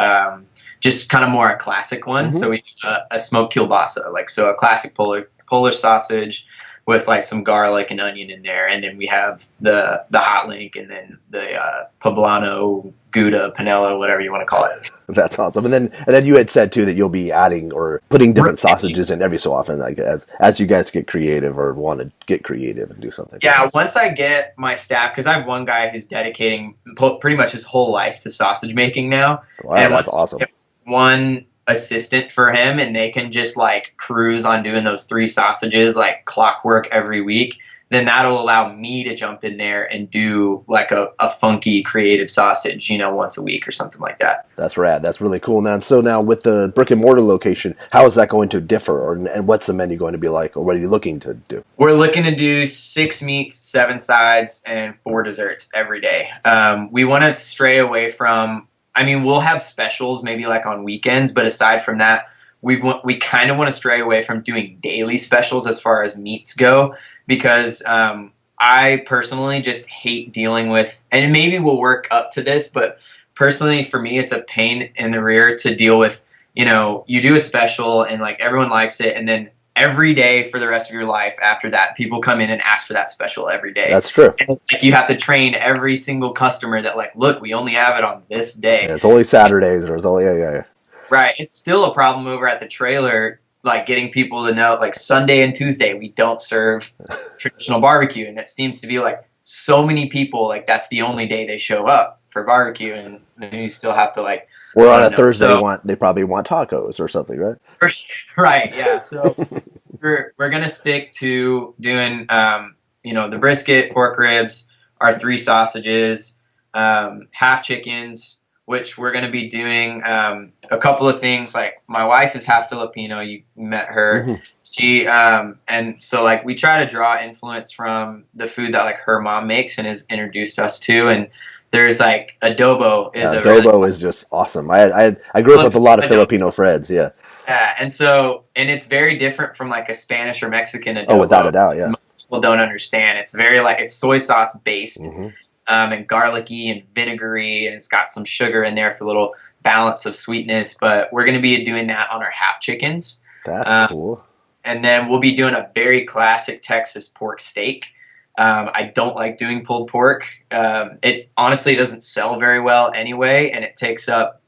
just kind of more a classic one. Mm-hmm. So we use a smoked kielbasa, so a classic Polish sausage with like some garlic and onion in there, and then we have the hot link, and then the poblano, Gouda, Pinello, whatever you want to call it. That's awesome. And then you had said too that you'll be adding or putting different sausages in every so often, like as you guys get creative or want to get creative and do something. Yeah, once I get my staff, because I have one guy who's dedicating pretty much his whole life to sausage making now. Wow, and that's awesome. One assistant for him, and they can just like cruise on doing those 3 sausages like clockwork every week, then that'll allow me to jump in there and do like a funky creative sausage, once a week or something like that. That's rad. That's really cool. Now with the brick-and-mortar location, how is that going to differ, and what's the menu going to be like, or what are you looking to do? We're looking to do 6 meats, 7 sides, and 4 desserts every day. We want to stray away from, we'll have specials maybe like on weekends, but aside from that, we kind of want to stray away from doing daily specials as far as meats go, because I personally just hate dealing with, and maybe we'll work up to this, but personally for me, it's a pain in the rear to deal with, you do a special and like everyone likes it, and then every day for the rest of your life after that, people come in and ask for that special every day. That's true. And like you have to train every single customer that like, look, we only have it on this day. Yeah, it's only Saturdays, or it's only yeah. Right. It's still a problem over at the trailer, like getting people to know like Sunday and Tuesday we don't serve traditional barbecue, and it seems to be like so many people like that's the only day they show up for barbecue, and then you still have to like. Or on a Thursday, they probably want tacos or something, right? Right. Yeah. So we're gonna stick to doing the brisket, pork ribs, our 3 sausages, half chickens, which we're going to be doing a couple of things. Like my wife is half Filipino. You met her. Mm-hmm. She and so like we try to draw influence from the food that like her mom makes and has introduced us to. And there's like adobo is just awesome. I grew up with a lot of Filipino friends. Yeah. Yeah, and it's very different from like a Spanish or Mexican adobo. Oh, without a doubt, yeah. Most people don't understand. It's very like it's soy sauce based. Mm-hmm. And garlicky and vinegary, and it's got some sugar in there for a little balance of sweetness. But we're going to be doing that on our half chickens. That's cool. And then we'll be doing a very classic Texas pork steak. I don't like doing pulled pork. It honestly doesn't sell very well anyway, and it takes up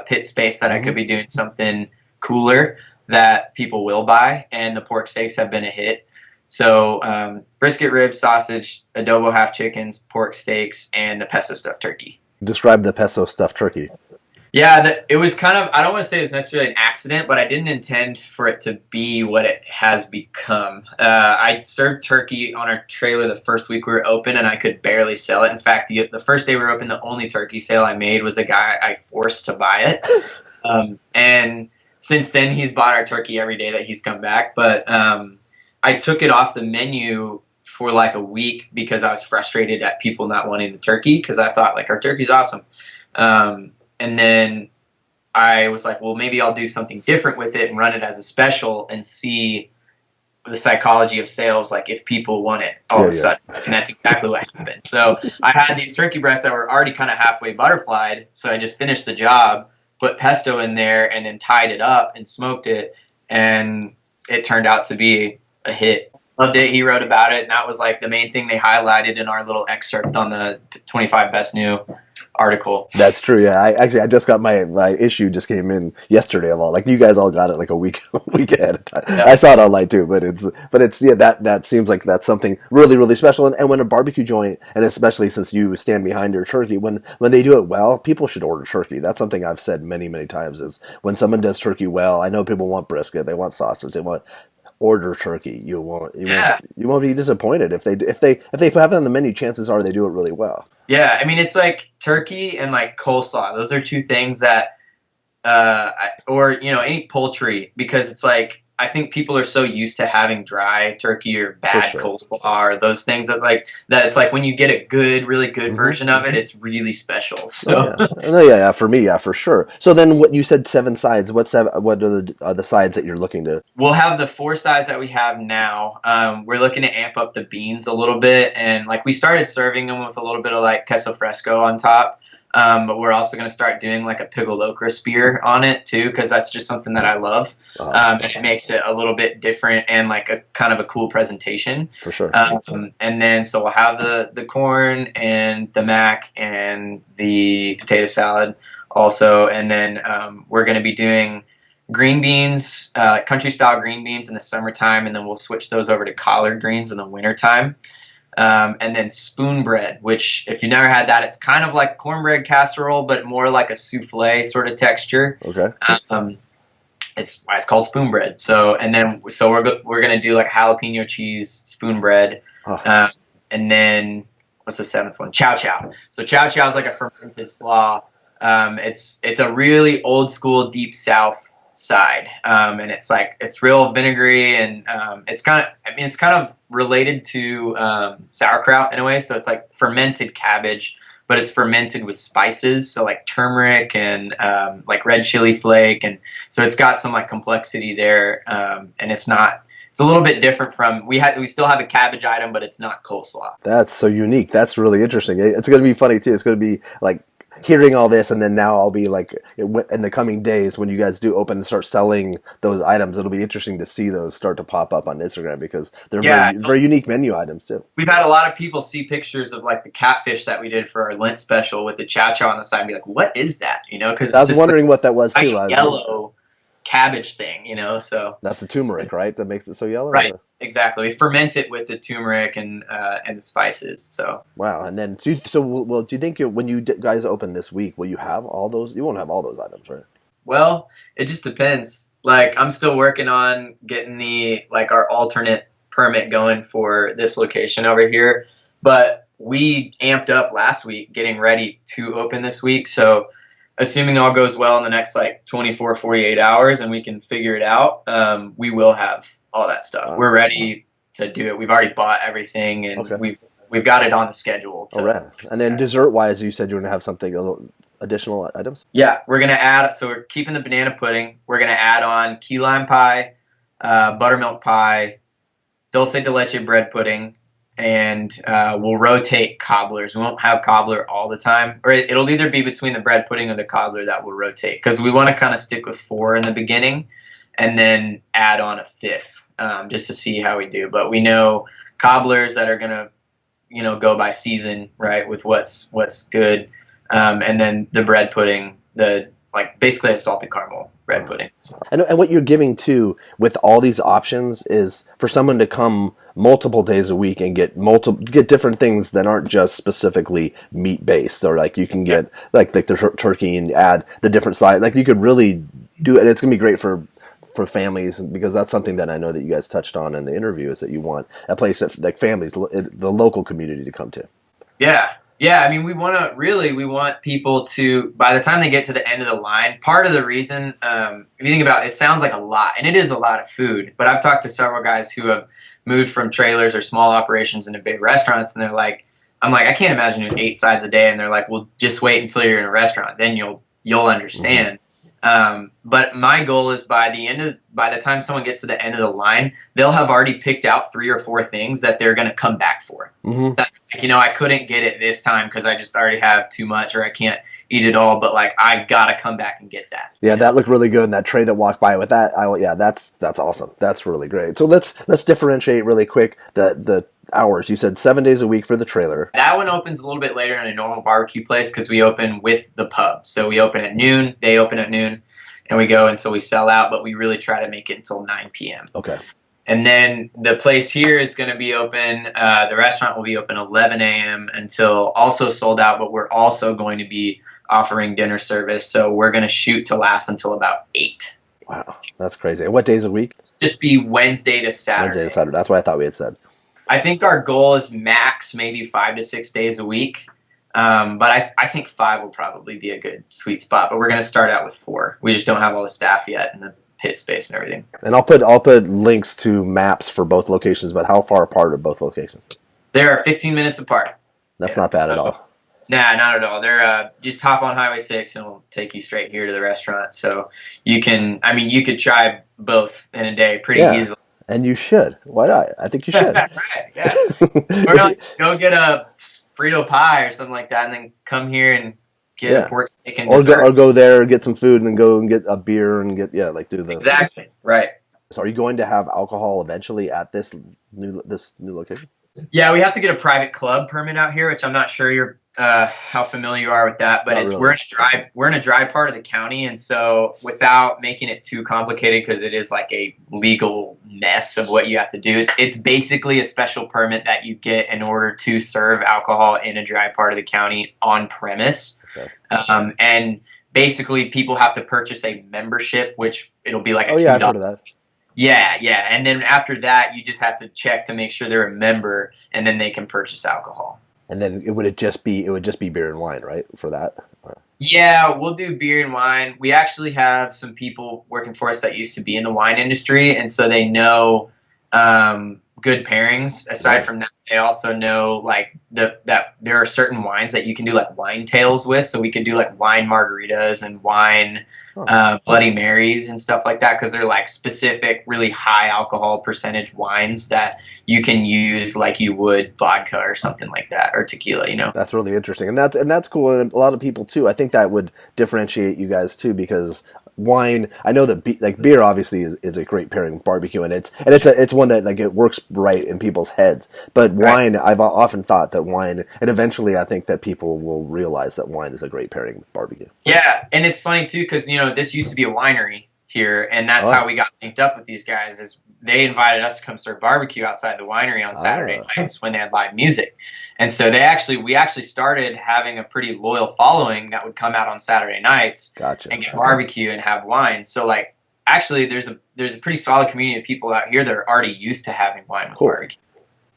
pit space that I could be doing something cooler that people will buy. And the pork steaks have been a hit. So brisket ribs, sausage, adobo half chickens, pork steaks, and the pesto stuffed turkey. Describe the pesto stuffed turkey. Yeah, it was kind of, I don't want to say it was necessarily an accident, but I didn't intend for it to be what it has become. I served turkey on our trailer the first week we were open, and I could barely sell it. In fact, the first day we were open, the only turkey sale I made was a guy I forced to buy it. And since then, he's bought our turkey every day that he's come back. But I took it off the menu for like a week because I was frustrated at people not wanting the turkey, because I thought, like, our turkey's awesome. And then I was like, well, maybe I'll do something different with it and run it as a special and see the psychology of sales, like if people want it all of a sudden. And that's exactly what happened. So I had these turkey breasts that were already kind of halfway butterflied. So I just finished the job, put pesto in there, and then tied it up and smoked it. And it turned out to be a hit. Loved it. He wrote about it. And that was like the main thing they highlighted in our little excerpt on the 25 Best New article. That's true. Yeah, I just got my issue just came in yesterday of all. Like, you guys all got it like a week ahead of time. Yeah. I saw it online too, but it's that seems like that's something really, really special. And when a barbecue joint, and especially since you stand behind your turkey, when they do it well, people should order turkey. That's something I've said many, many times, is when someone does turkey well, I know people want brisket, they want sausage, they want, order turkey. You won't be disappointed if they have it on the menu. Chances are they do it really well. Yeah, I mean, it's like turkey and like coleslaw. Those are two things that, or any poultry, because it's like, I think people are so used to having dry turkey or bad coleslaw or those things that it's like when you get a really good version of it, it's really special. So for me, for sure. So then, what you said, 7 sides. What are the sides that you're looking to? We'll have the 4 sides that we have now. We're looking to amp up the beans a little bit, and like we started serving them with a little bit of like queso fresco on top. But we're also going to start doing like a pickle okra spear on it too, because that's just something that I love. And it makes it a little bit different and like a kind of a cool presentation. For sure. And then so we'll have the corn and the mac and the potato salad also. And then we're going to be doing green beans, country style green beans in the summertime, and then we'll switch those over to collard greens in the wintertime. And then spoon bread, which if you've never had that, it's kind of like cornbread casserole, but more like a souffle sort of texture. Okay. It's why it's called spoon bread. So we're gonna do like jalapeno cheese spoon bread, and then what's the 7th one? Chow chow. So chow chow is like a fermented slaw. It's a really old school deep South side, and it's real vinegary, and it's kind of related to sauerkraut in a way. So it's like fermented cabbage, but it's fermented with spices, so like turmeric and like red chili flake, and so it's got some like complexity there, and it's a little bit different from we still have a cabbage item, but it's not coleslaw. That's so unique. That's really interesting. It's going to be funny too. It's going to be like hearing all this, and then now I'll be like, in the coming days when you guys do open and start selling those items, it'll be interesting to see those start to pop up on Instagram, because they're very unique menu items too. We've had a lot of people see pictures of like the catfish that we did for our Lent special with the chow chow on the side and be like, what is that? Because I was wondering what that was too. Yellow cabbage thing, so that's the turmeric, right? That makes it so yellow, right? Exactly. We ferment it with the turmeric and the spices. So wow. And then do you think when you guys open this week, will you have all those? You won't have all those items, right? Well, it just depends. Like, I'm still working on getting our alternate permit going for this location over here, but we amped up last week getting ready to open this week. So assuming all goes well in the next 24, 48 hours and we can figure it out, we will have all that stuff. We're ready to do it. We've already bought everything, and we've got it on the schedule. Right. And then dessert-wise, you said you were going to have something, a little additional items? Yeah, we're going to add, so we're keeping the banana pudding. We're going to add on key lime pie, buttermilk pie, dulce de leche bread pudding, and we'll rotate cobblers. We won't have cobbler all the time, or it'll either be between the bread pudding or the cobbler that will rotate, because we want to kind of stick with 4 in the beginning and then add on a 5th, just to see how we do. But we know cobblers that are going to, go by season, right, with what's good. And then the bread pudding, basically a salted caramel bread pudding. So. And what you're giving too with all these options is for someone to come multiple days a week and get different things that aren't just specifically meat based, or like you can get like the turkey and add the different sides. Like you could really do it, and it's gonna be great for families, because that's something that I know that you guys touched on in the interview, is that you want a place that like families, the local community, to come to. Yeah, I mean, we want people to, by the time they get to the end of the line, part of the reason, if you think about it, it sounds like a lot, and it is a lot of food, but I've talked to several guys who have moved from trailers or small operations into big restaurants, and they're like, I'm like, I can't imagine doing 8 sides a day, and they're like, well, just wait until you're in a restaurant, then you'll understand. But my goal is by the time someone gets to the end of the line, they'll have already picked out 3 or 4 things that they're going to come back for. That, I couldn't get it this time because I just already have too much, or I can't eat it all, but like I got to come back and get that. Yeah, that looked really good. And that tray that walked by with that, that's awesome. That's really great. So let's differentiate really quick the hours. You said 7 days a week for the trailer. That one opens a little bit later than a normal barbecue place because we open with the pub. So we open at noon, they open at noon, and we go until we sell out, but we really try to make it until 9 p.m. Okay. And then the place here is going to be open, the restaurant will be open 11 a.m. until also sold out, but we're also going to be offering dinner service. So we're going to shoot to last until about 8. Wow, that's crazy. And what days a week? Just be Wednesday to Saturday. Wednesday to Saturday. That's what I thought we had said. I think our goal is max maybe 5 to 6 days a week. But I think 5 will probably be a good sweet spot. But we're going to start out with 4. We just don't have all the staff yet and the pit space and everything. And I'll put links to maps for both locations. But how far apart are both locations? They're 15 minutes apart. That's not bad at all. Nah, not at all. They're just hop on Highway 6 and it'll take you straight here to the restaurant. So you could try both in a day pretty easily. And you should. Why not? I think you should. Right, yeah. Or like, go get a Frito pie or something like that, and then come here and get a pork steak and dessert. Or go there, get some food, and then go and get a beer and do the exactly right. So, are you going to have alcohol eventually at this new location? Yeah, we have to get a private club permit out here, which I'm not sure you're how familiar you are with that, but we're in a dry part of the county, and so without making it too complicated, because it is like a legal mess of what you have to do, it's basically a special permit that you get in order to serve alcohol in a dry part of the county on premise. Okay. And basically people have to purchase a membership, which it'll be like a $2. I've heard of that. Yeah, and then after that you just have to check to make sure they're a member, and then they can purchase alcohol. And then it would just be beer and wine, right, for that? Yeah, we'll do beer and wine. We actually have some people working for us that used to be in the wine industry, and so they know good pairings. Aside from that, they also know like that there are certain wines that you can do like wine tails with. So we could do like wine margaritas and wine Bloody Marys and stuff like that, because they're like specific, really high alcohol percentage wines that you can use like you would vodka or something like that, or tequila. That's really interesting, and that's cool. And a lot of people too. I think that would differentiate you guys too, because wine, I know that beer obviously is a great pairing with barbecue, and it's one that like it works right in people's heads. But wine, I've often thought that wine, and eventually I think that people will realize that wine is a great pairing with barbecue. Yeah, and it's funny too, because this used to be a winery here, and that's how we got linked up with these guys. Is they invited us to come serve barbecue outside the winery on Saturday nights when they had live music. And so we actually started having a pretty loyal following that would come out on Saturday nights and get barbecue and have wine. So like actually there's a pretty solid community of people out here that are already used to having wine with barbecue.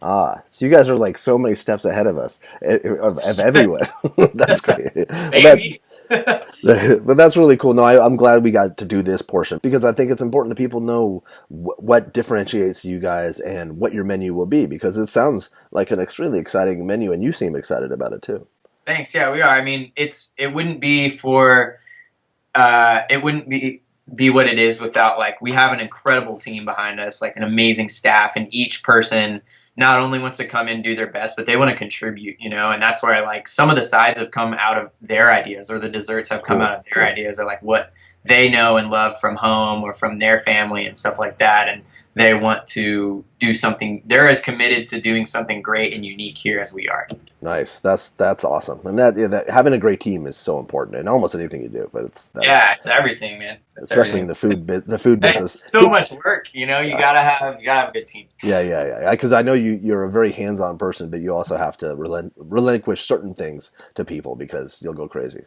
So you guys are like so many steps ahead of us, of everyone. That's great. Maybe. But that's really cool. No, I'm glad we got to do this portion, because I think it's important that people know what differentiates you guys and what your menu will be, because it sounds like an extremely exciting menu, and you seem excited about it too. Thanks. Yeah, we are. I mean, it wouldn't be what it is without like, we have an incredible team behind us, like an amazing staff, and each person not only wants to come in and do their best, but they want to contribute, and that's where like some of the sides have come out of their ideas, or the desserts have come out of their ideas, or like what they know and love from home or from their family and stuff like that, and they want to do something. They're as committed to doing something great and unique here as we are. Nice. That's awesome. And that having a great team is so important in almost anything you do. But it's everything, man. Especially everything. in the food business. It's so much work, you gotta have a good team. Yeah. Because I know you're a very hands-on person, but you also have to relinquish certain things to people because you'll go crazy.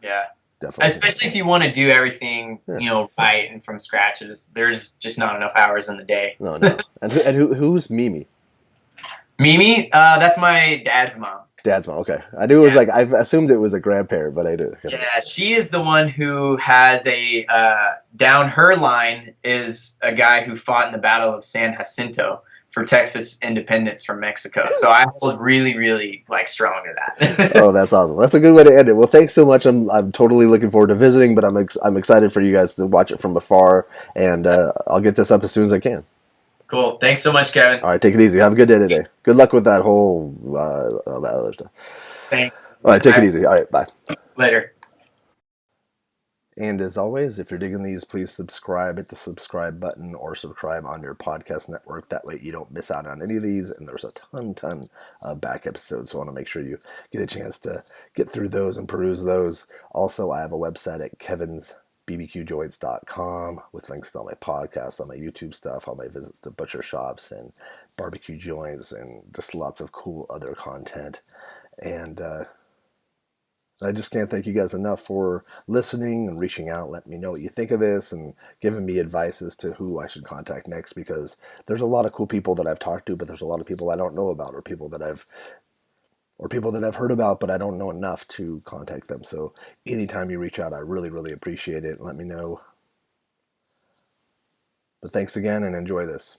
Yeah. Definitely. Especially if you want to do everything, right and from scratch. There's just not enough hours in the day. No. And who's Mimi? Mimi, that's my dad's mom. Dad's mom. Okay, I knew it was I've assumed it was a grandparent, but I did. Yeah, she is the one who has down her line is a guy who fought in the Battle of San Jacinto for Texas independence from Mexico. So I hold really, really strong to that. Oh, that's awesome. That's a good way to end it. Well, thanks so much. I'm totally looking forward to visiting, but I'm excited for you guys to watch it from afar, and I'll get this up as soon as I can. Cool. Thanks so much, Kevin. All right, take it easy. Have a good day today. Good luck with that whole that other stuff. Thanks. All right, take it easy. All right, bye. Later. And as always, if you're digging these, please subscribe. Hit the subscribe button or subscribe on your podcast network. That way you don't miss out on any of these. And there's a ton of back episodes, so I want to make sure you get a chance to get through those and peruse those. Also, I have a website at kevinsbbqjoints.com with links to all my podcasts, all my YouTube stuff, all my visits to butcher shops and barbecue joints, and just lots of cool other content. And I just can't thank you guys enough for listening and reaching out, letting me know what you think of this, and giving me advice as to who I should contact next, because there's a lot of cool people that I've talked to, but there's a lot of people I don't know about, or people that I've heard about, but I don't know enough to contact them. So anytime you reach out, I really, really appreciate it. Let me know. But thanks again, and enjoy this.